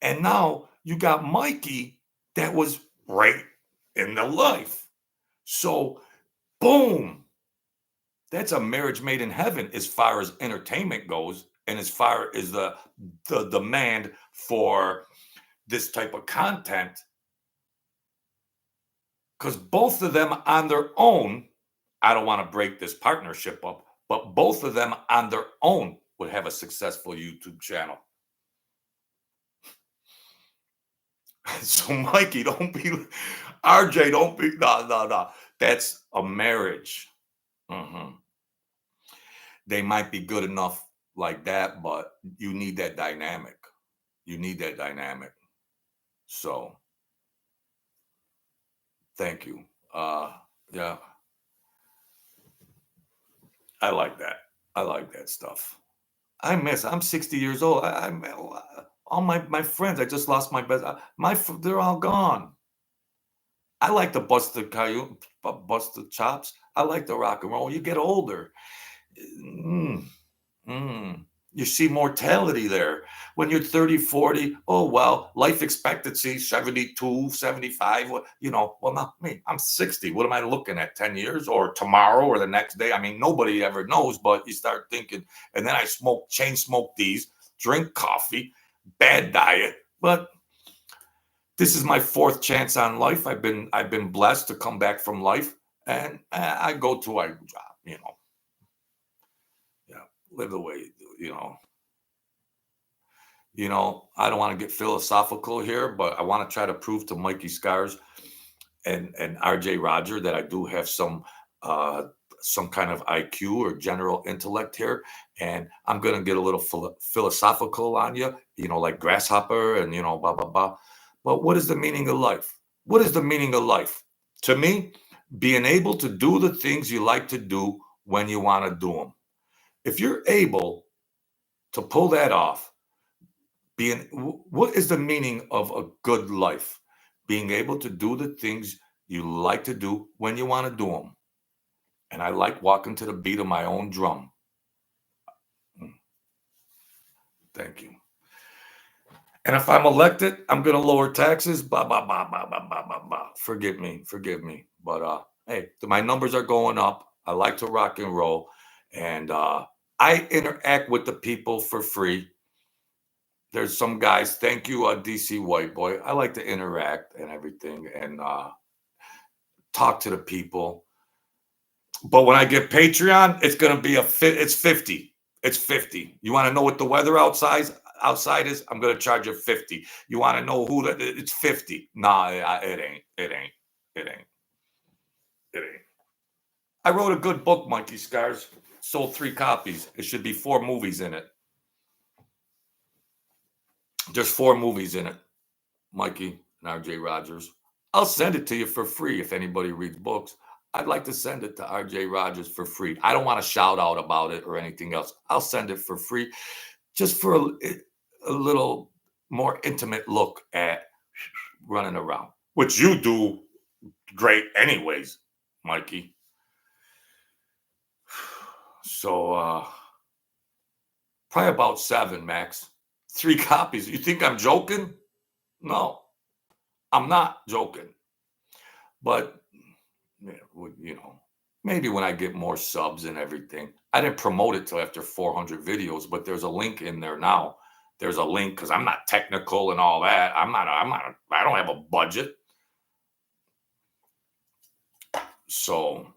and now you got Mikey that was right in the life. So, boom, that's a marriage made in heaven as far as entertainment goes, and as far as the demand for this type of content, because both of them on their own, I don't want to break this partnership up, but both of them on their own would have a successful YouTube channel. So Mikey, don't be RJ, don't be no. That's a marriage. Mm-hmm. They might be good enough like that, but you need that dynamic. You need that dynamic. So thank you. Yeah. I like that. I like that stuff. I'm 60 years old. I'm all my friends. I just lost my best. They're all gone. I like to bust the chops. I like to rock and roll. You get older. Mm, mm. You see mortality there. When you're 30, 40, oh, well, life expectancy, 72, 75. Well, not me. I'm 60. What am I looking at? 10 years or tomorrow or the next day? I mean, nobody ever knows, but you start thinking. And then I chain smoke these, drink coffee, bad diet. But this is my fourth chance on life. I've been blessed to come back from life. And I go to my job, live the way, I don't want to get philosophical here, but I want to try to prove to Mikey Scars and RJ Roger that I do have some kind of IQ or general intellect here, and I'm gonna get a little philosophical on you, like grasshopper and blah blah blah. But what is the meaning of life? What is the meaning of life? To me, being able to do the things you like to do when you want to do them. If you're able to pull that off, what is the meaning of a good life? Being able to do the things you like to do when you want to do them. And I like walking to the beat of my own drum. Thank you. And if I'm elected, I'm going to lower taxes. Blah, blah, blah, blah, blah, blah, blah, blah. Forgive me. But hey, my numbers are going up. I like to rock and roll. And I interact with the people for free. There's some guys. Thank you, DC White Boy. I like to interact and everything and talk to the people. But when I get Patreon, it's going to be it's 50. It's 50. You want to know what the weather outside is? I'm going to charge you 50. You want to know it's 50. Nah, it ain't. I wrote a good book, Monkey Scars. Sold 3 copies. It should be 4 movies in it. There's 4 movies in it, Mikey and RJ Rogers. I'll send it to you for free if anybody reads books. I'd like to send it to RJ Rogers for free. I don't want to shout out about it or anything else. I'll send it for free just for a little more intimate look at running around, which you do great anyways, Mikey. So probably about 7, Max. 3 copies. You think I'm joking? No, I'm not joking. But, maybe when I get more subs and everything. I didn't promote it till after 400 videos, but there's a link in there now. There's a link because I'm not technical and all that. I don't have a budget. So,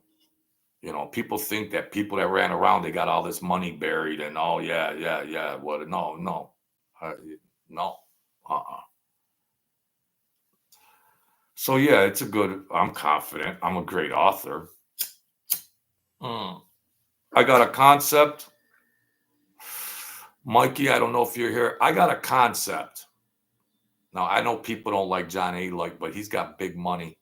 people think that people that ran around, they got all this money buried and oh yeah, yeah, yeah. What? No, no, uh, no. Uh-uh. So yeah, it's a good. I'm confident. I'm a great author. Mm. I got a concept, Mikey. I don't know if you're here. I got a concept. Now I know people don't like John A. But he's got big money.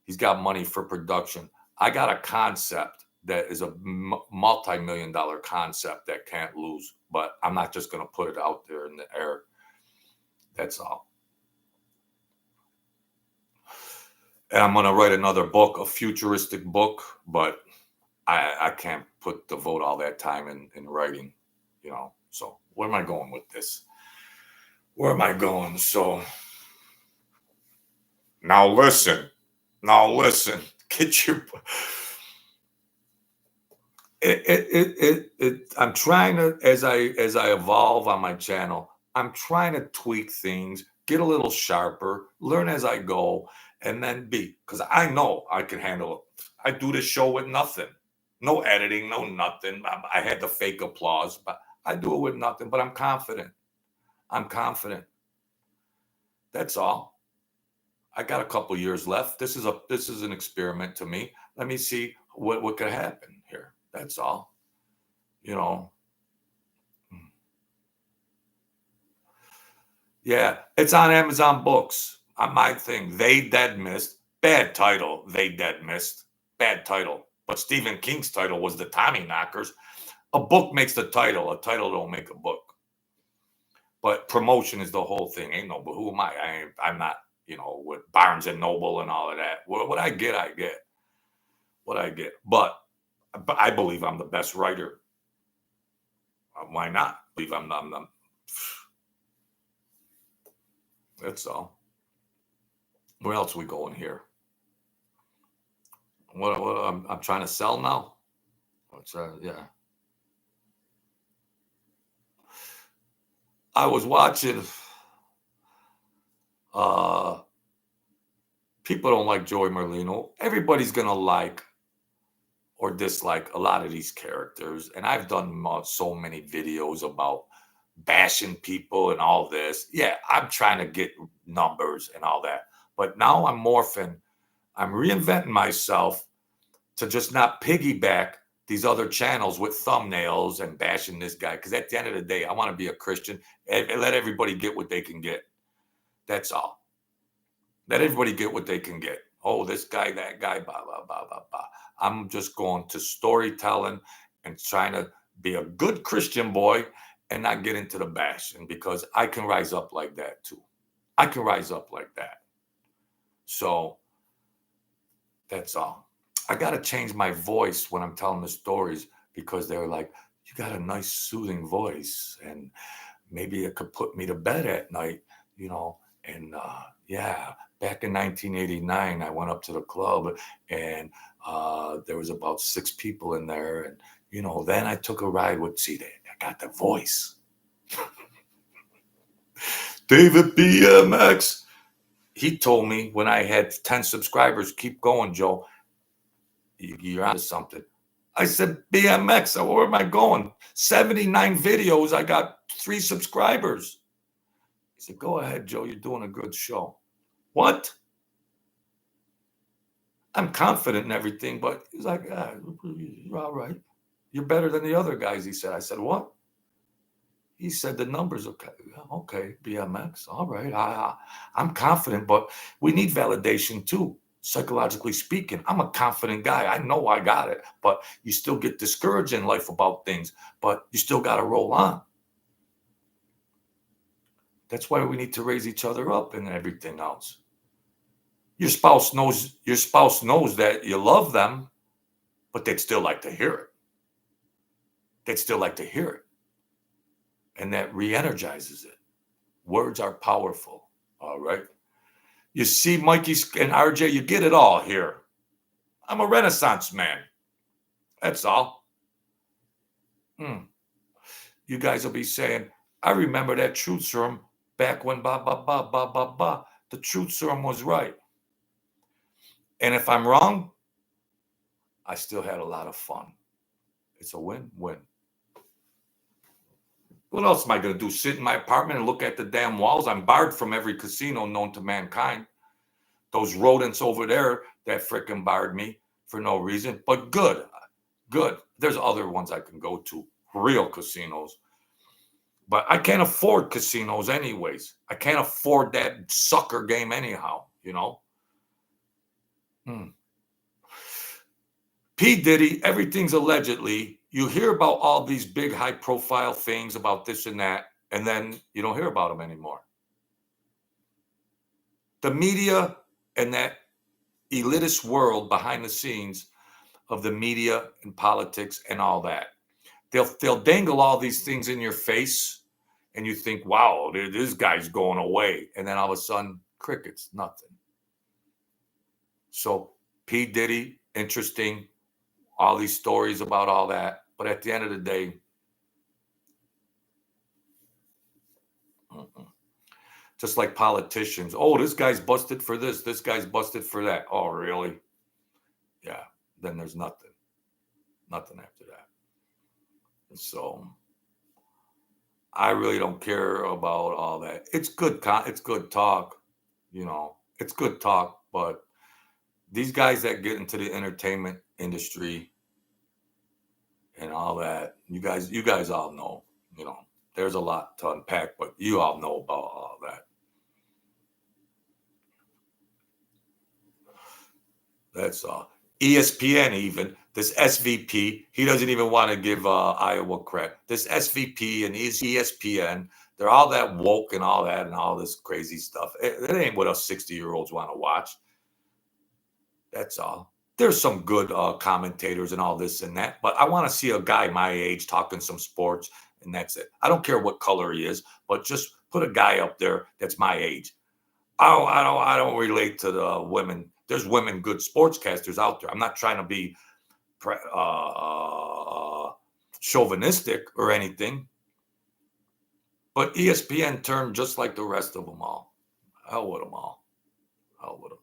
He's got money for production. I got a concept that is a multi-million dollar concept that can't lose. But I'm not just going to put it out there in the air. That's all. And I'm going to write another book, a futuristic book, but I can't devote all that time in writing, So where am I going with this? Where am I going? So now listen, get your. I'm trying to as I evolve on my channel. I'm trying to tweak things, get a little sharper, learn as I go, and then because I know I can handle it. I do this show with nothing, no editing, no nothing. I had the fake applause, but I do it with nothing. But I'm confident. I'm confident. That's all. I got a couple years left. This is an experiment to me. Let me see what could happen here. That's all. You know. Yeah, it's on Amazon Books. On my thing, They Dead Missed. Bad title. They Dead Missed. Bad title. But Stephen King's title was The Tommy Knockers. A book makes the title. A title don't make a book. But promotion is the whole thing. Ain't no, but who am I? I'm not, with Barnes and Noble and all of that. What I get, I get. What I get. But I believe I'm the best writer. Why not? I believe I'm not. That's all. Where else are we going here? What I'm trying to sell now? Yeah. I was watching. Uh, People don't like Joey Merlino. Everybody's gonna like or dislike a lot of these characters, and I've done so many videos about bashing people and all this. Yeah, I'm trying to get numbers and all that, but now I'm morphing. I'm reinventing myself to just not piggyback these other channels with thumbnails and bashing this guy. Because at the end of the day, I want to be a Christian and let everybody get what they can get. That's all. Let everybody get what they can get. Oh, this guy, that guy, blah, blah, blah, blah, blah. I'm just going to storytelling and trying to be a good Christian boy and not get into the bashing because I can rise up like that too. I can rise up like that. So that's all. I got to change my voice when I'm telling the stories because they're like, you got a nice soothing voice and maybe it could put me to bed at night, and yeah, back in 1989, I went up to the club and there was about 6 people in there. And, then I took a ride with, see, I got the voice. David BMX. He told me when I had 10 subscribers, keep going, Joe. You're onto something. I said, BMX, where am I going? 79 videos. I got 3 subscribers. He said, go ahead, Joe. You're doing a good show. What? I'm confident in everything, but he's like, you're all right. You're better than the other guys, he said. I said, what? He said, the numbers, okay. Okay, BMX, all right. I'm confident, but we need validation too, psychologically speaking. I'm a confident guy. I know I got it, but you still get discouraged in life about things, but you still got to roll on. That's why we need to raise each other up and everything else. Your spouse knows that you love them, but they'd still like to hear it. They'd still like to hear it. And that re-energizes it. Words are powerful. All right. You see, Mikey and RJ, you get it all here. I'm a Renaissance man. That's all. You guys will be saying, I remember that truth serum back when the truth serum was right. And if I'm wrong, I still had a lot of fun. It's a win-win. What else am I going to do? Sit in my apartment and look at the damn walls? I'm barred from every casino known to mankind. Those rodents over there that frickin' barred me for no reason. But good. There's other ones I can go to, real casinos. But I can't afford casinos anyways. I can't afford that sucker game anyhow, you know? P. Diddy, everything's allegedly. You hear about all these big high-profile things about this and that, and then you don't hear about them anymore. The media and that elitist world behind the scenes of the media and politics and all that, they'll dangle all these things in your face, and you think, wow, this guy's going away. And then all of a sudden, crickets, nothing. So P. Diddy, interesting, all these stories about all that. But at the end of the day, just like politicians, oh, this guy's busted for this guy's busted for that. Oh, really? Yeah, then there's nothing after that. And so I really don't care about all that. It's good talk, you know, it's good talk, but these guys that get into the entertainment industry and all that, you guys all know, you know, there's a lot to unpack, but you all know about all that. That's all. ESPN, even this SVP, he doesn't even want to give Iowa credit. This SVP and ESPN, they're all that woke and all that and all this crazy stuff. It ain't what us 60-year-olds want to watch. That's all. There's some good commentators and all this and that, but I want to see a guy my age talking some sports, and that's it. I don't care what color he is, but just put a guy up there that's my age. I don't relate to the women. There's women good sportscasters out there. I'm not trying to be chauvinistic or anything, but ESPN turned just like the rest of them all. Hell with them all. Hell with them.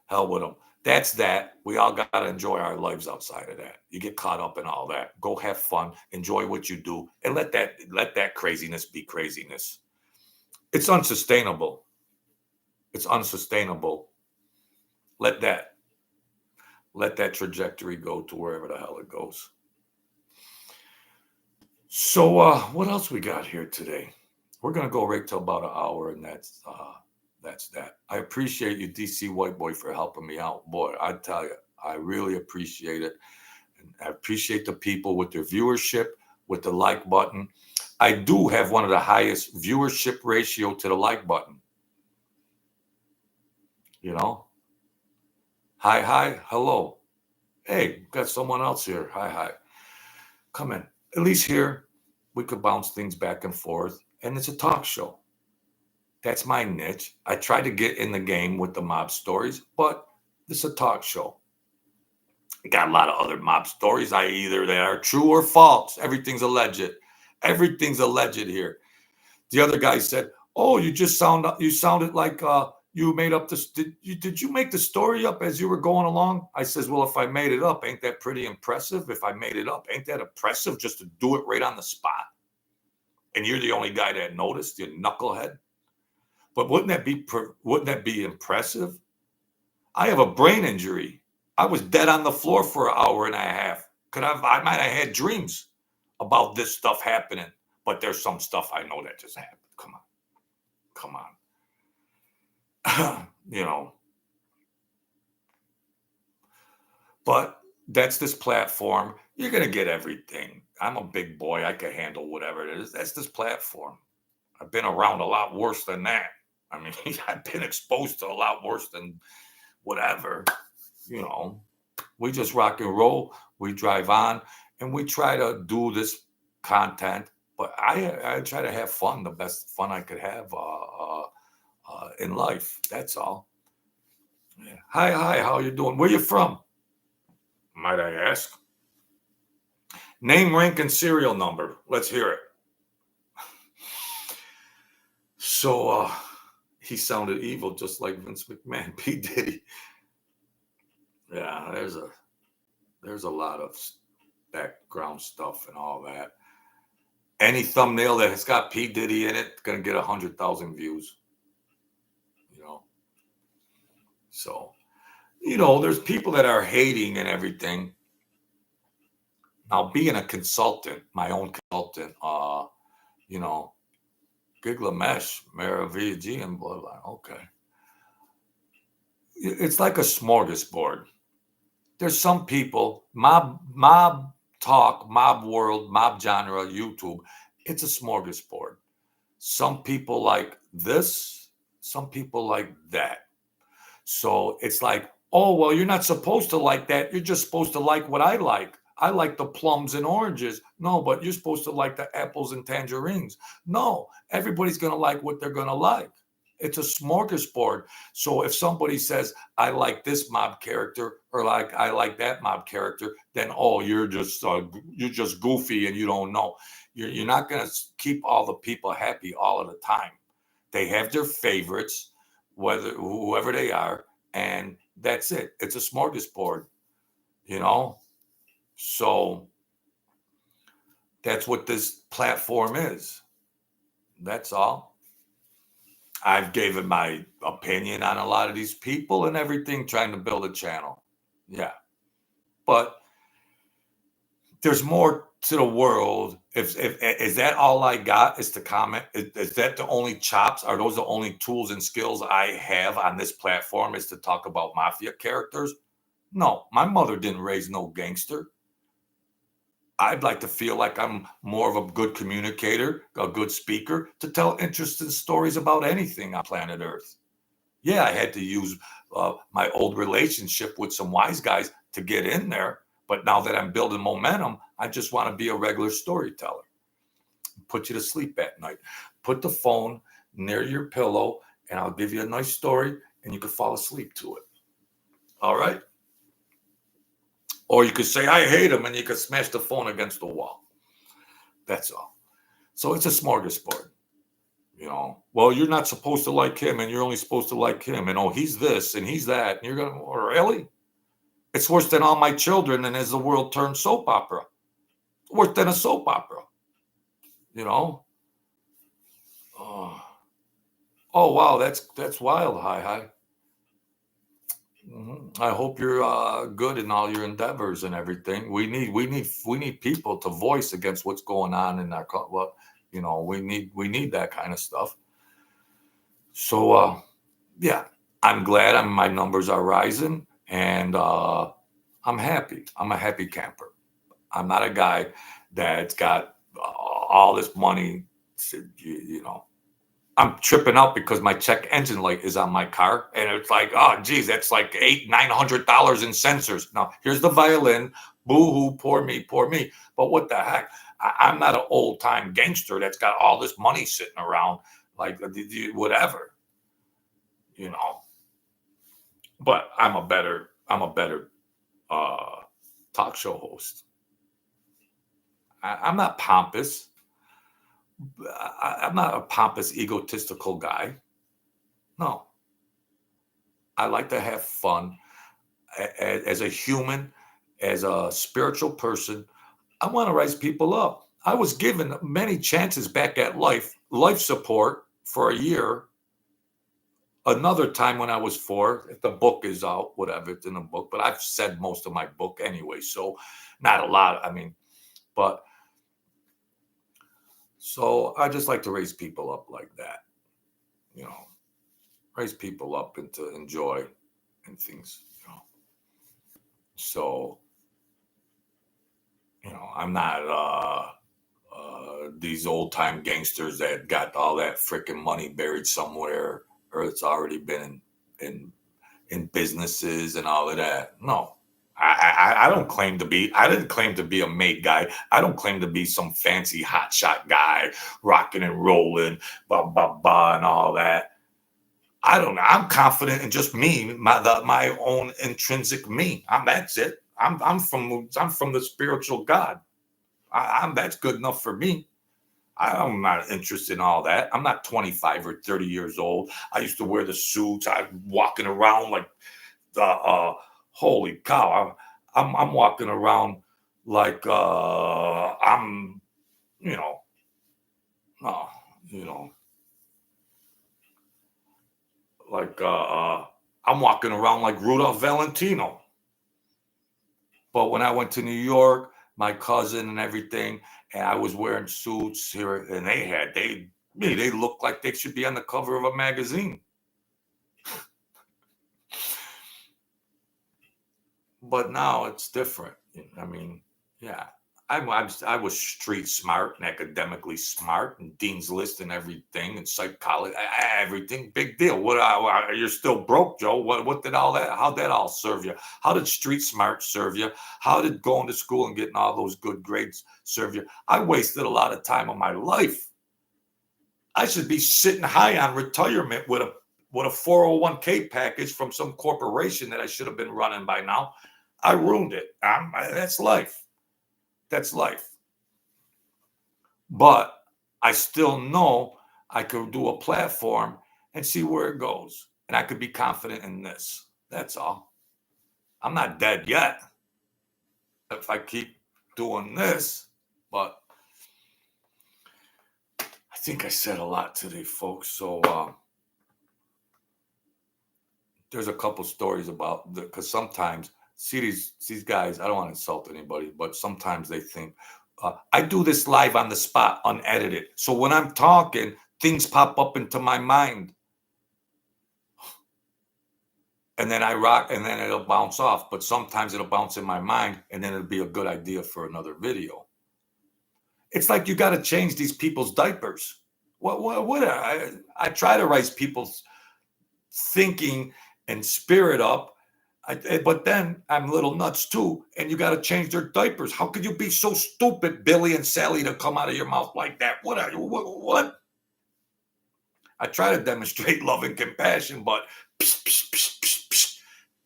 Hell with them. That's that. We all got to enjoy our lives outside of that. You get caught up in all that. Go have fun. Enjoy what you do, and let that craziness be craziness. It's unsustainable. It's unsustainable. Let that trajectory go to wherever the hell it goes. So what else we got here today? We're going to go right to about an hour, and that's that. I appreciate you, DC White Boy, for helping me out. Boy, I tell you, I really appreciate it. And I appreciate the people with their viewership, with the like button. I do have one of the highest viewership ratio to the like button. You know? Hi, hello. Hey, got someone else here. Hi. Come in. At least here, we could bounce things back and forth. And it's a talk show. That's my niche. I try to get in the game with the mob stories, but it's a talk show. I got a lot of other mob stories. Either they are true or false. Everything's alleged. Everything's alleged here. The other guy said, "Oh, you sounded like you made up this. Did you make the story up as you were going along?" I says, "Well, if I made it up, ain't that pretty impressive? If I made it up, ain't that impressive just to do it right on the spot? And you're the only guy that noticed, you knucklehead." But wouldn't that be impressive? I have a brain injury. I was dead on the floor for an hour and a half. I might have had dreams about this stuff happening, but there's some stuff I know that just happened. Come on. You know. But that's this platform. You're going to get everything. I'm a big boy. I can handle whatever it is. That's this platform. I've been around a lot worse than that. I mean, I've been exposed to a lot worse than whatever. You know, we just rock and roll. We drive on, and we try to do this content. But I try to have fun, the best fun I could have in life. That's all. Yeah. Hi. How you doing? Where you from? Might I ask? Name, rank, and serial number. Let's hear it. So he sounded evil, just like Vince McMahon. P. Diddy. Yeah, there's a lot of background stuff and all that. Any thumbnail that has got P Diddy in it gonna get 100,000 views. You know, so there's people that are hating and everything. Now, being a consultant, my own consultant, Giglamesh, Maravilla, and blah blah. Okay, it's like a smorgasbord. There's some people, mob talk, mob world, mob genre, YouTube. It's a smorgasbord. Some people like this, some people like that. So it's like, oh, well, you're not supposed to like that. You're just supposed to like what I like. I like the plums and oranges. No, but you're supposed to like the apples and tangerines. No, everybody's going to like what they're going to like. It's a smorgasbord. So if somebody says, I like this mob character or like I like that mob character, then, oh, you're just goofy and you don't know. You're not going to keep all the people happy all of the time. They have their favorites, whoever they are, and that's it. It's a smorgasbord, So that's what this platform is. That's all. I've given my opinion on a lot of these people and everything, trying to build a channel. Yeah. But there's more to the world. If is that all I got is to comment? Is that the only chops? Are those the only tools and skills I have on this platform, is to talk about mafia characters? No, my mother didn't raise no gangster. I'd like to feel like I'm more of a good communicator, a good speaker, to tell interesting stories about anything on planet Earth. Yeah, I had to use my old relationship with some wise guys to get in there. But now that I'm building momentum, I just want to be a regular storyteller. Put you to sleep at night. Put the phone near your pillow, and I'll give you a nice story, and you can fall asleep to it. All right? Or you could say, I hate him, and you could smash the phone against the wall. That's all. So it's a smorgasbord. Well, you're not supposed to like him, and you're only supposed to like him. And, oh, he's this, and he's that. And you're going to, really? It's worse than All My Children and As the World Turns soap opera. It's worse than a soap opera. Oh, wow, that's wild. Hi. I hope you're good in all your endeavors and everything. We need people to voice against what's going on in our country. Well, we need that kind of stuff. So yeah, I'm glad my numbers are rising, and I'm happy. I'm a happy camper. I'm not a guy that's got all this money. I'm tripping out because my check engine light is on my car, and it's like, oh, geez, that's like $900 in sensors. Now, here's the violin. Boo-hoo, poor me. But what the heck? I'm not an old-time gangster that's got all this money sitting around, like whatever, But I'm a better talk show host. I'm not pompous. I'm not a pompous, egotistical guy. No. I like to have fun. As a human, as a spiritual person, I want to rise people up. I was given many chances back at life support for a year. Another time when I was 4, if the book is out, whatever, it's in the book, but I've said most of my book anyway, so not a lot. But so I just like to raise people up like that, raise people up and to enjoy and things, So, I'm not these old time gangsters that got all that freaking money buried somewhere, or it's already been in businesses and all of that. No, I don't claim to be. I didn't claim to be a made guy. I don't claim to be some fancy hotshot guy, rocking and rolling, blah blah blah, and all that. I don't know. I'm confident in just me, my own intrinsic me. That's it. I'm from the spiritual God. That's good enough for me. I'm not interested in all that. I'm not 25 or 30 years old. I used to wear the suits. I'm walking around like holy cow, I'm walking around like I'm, you know, uh, you know, like I'm walking around like Rudolph Valentino. But when I went to New York, my cousin and everything, and I was wearing suits here, and they look like they should be on the cover of a magazine. But now it's different. I mean, yeah, I was street smart and academically smart and dean's list and everything and psychology, everything. Big deal. You're still broke, Joe? What did all that? How did that all serve you? How did street smart serve you? How did going to school and getting all those good grades serve you? I wasted a lot of time of my life. I should be sitting high on retirement with a 401k package from some corporation that I should have been running by now. I ruined it. That's life. That's life. But I still know I could do a platform and see where it goes. And I could be confident in this. That's all. I'm not dead yet. If I keep doing this, but I think I said a lot today, folks. So there's a couple stories about because sometimes see these guys. I don't want to insult anybody, but sometimes they think I do this live on the spot, unedited. So when I'm talking, things pop up into my mind, and then I rock, and then it'll bounce off. But sometimes it'll bounce in my mind, and then it'll be a good idea for another video. It's like you got to change these people's diapers. What? I try to raise people's thinking and spirit up. But then I'm little nuts too, and you got to change their diapers. How could you be so stupid, Billy and Sally, to come out of your mouth like that? What are you? What? I try to demonstrate love and compassion, but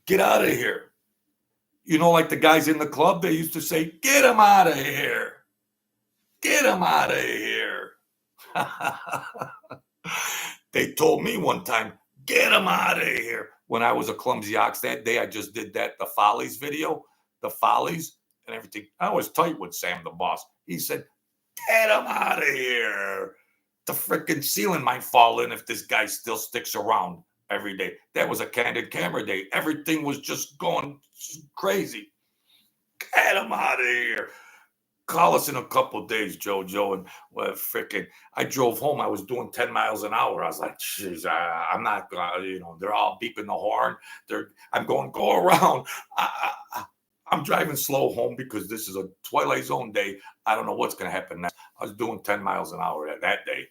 get out of here. You know, like the guys in the club, they used to say, "Get him out of here. Get him out of here." They told me one time, "Get him out of here." When I was a clumsy ox that day, I just did the Follies video, the Follies and everything. I was tight with Sam, the boss. He said, "Get him out of here. The freaking ceiling might fall in if this guy still sticks around every day." That was a candid camera day. Everything was just going crazy. Get him out of here. Call us in a couple of days, Jojo. And freaking, I drove home. I was doing 10 miles an hour. I was like, jeez, I'm not gonna, they're all beeping the horn. I'm going, go around. I'm driving slow home because this is a Twilight Zone day. I don't know what's going to happen next. I was doing 10 miles an hour that day.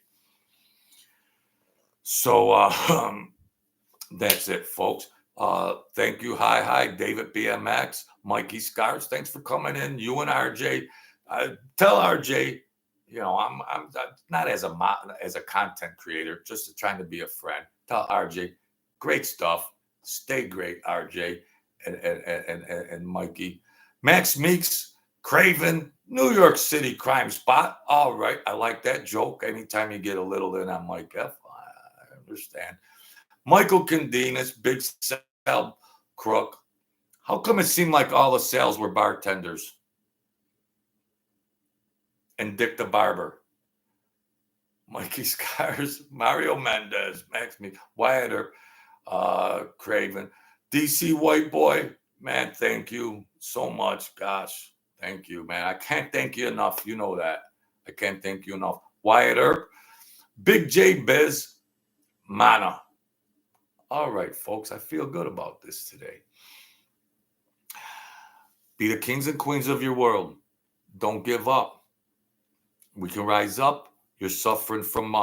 So that's it, folks. Thank you. Hi, David BMX, Mikey Scars. Thanks for coming in. You and RJ. Tell RJ, I'm not as a content creator, just trying to be a friend. Tell RJ, great stuff. Stay great, RJ and Mikey. Max Meeks, Craven, New York City crime spot. All right, I like that joke. Anytime you get a little in on Mike F, I understand. Michael Candinas, Big Sal Crook. How come it seemed like all the sales were bartenders? And Dick the Barber. Mikey Scars, Mario Mendez, Max Me, Wyatt Craven, DC White Boy. Man, thank you so much. Gosh, thank you, man. I can't thank you enough. You know that. I can't thank you enough. Wyatt Earp, Big J Biz, Mana. All right, folks, I feel good about this today. Be the kings and queens of your world. Don't give up. We can rise up. You're suffering from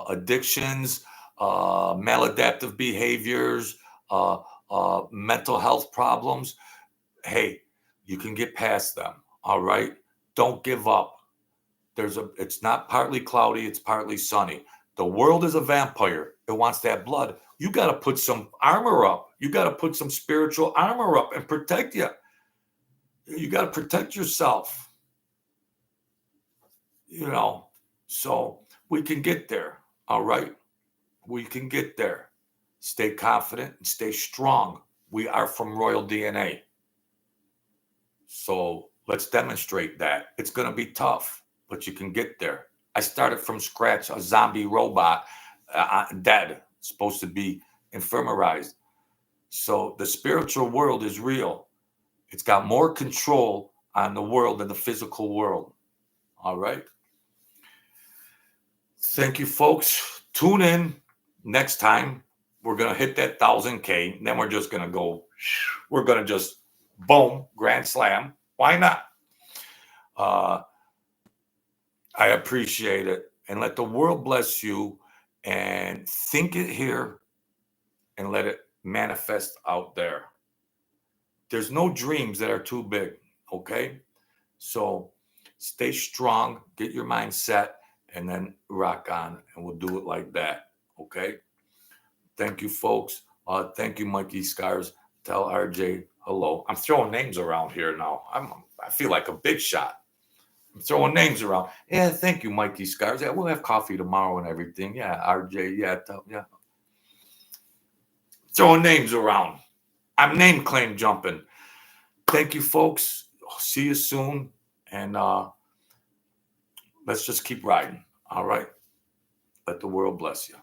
addictions, maladaptive behaviors, mental health problems. Hey, you can get past them. All right. Don't give up. It's not partly cloudy. It's partly sunny. The world is a vampire. It wants that blood. You got to put some armor up. You got to put some spiritual armor up and protect you. You got to protect yourself. So we can get there. All right. We can get there. Stay confident and stay strong. We are from royal DNA. So let's demonstrate that. It's going to be tough, but you can get there. I started from scratch, a zombie robot, dead, supposed to be infirmarized. So the spiritual world is real. It's got more control on the world than the physical world. All right. Thank you, folks. Tune in next time. We're going to hit that 1,000K. Then we're just going to go, we're going to just boom, grand slam. Why not? I appreciate it. And let the world bless you, and think it here and let it manifest out there. There's no dreams that are too big. Okay. So stay strong, get your mind set, and then rock on, and we'll do it like that. Okay. Thank you, folks. Thank you, Mikey Scars. Tell RJ hello. I'm throwing names around here now. I feel like a big shot. I'm throwing names around. Yeah, thank you, Mikey Scars. Yeah, we'll have coffee tomorrow and everything. Yeah, RJ. Yeah, yeah. Throwing names around. I'm name claim jumping. Thank you, folks. See you soon, and let's just keep riding. All right. Let the world bless you.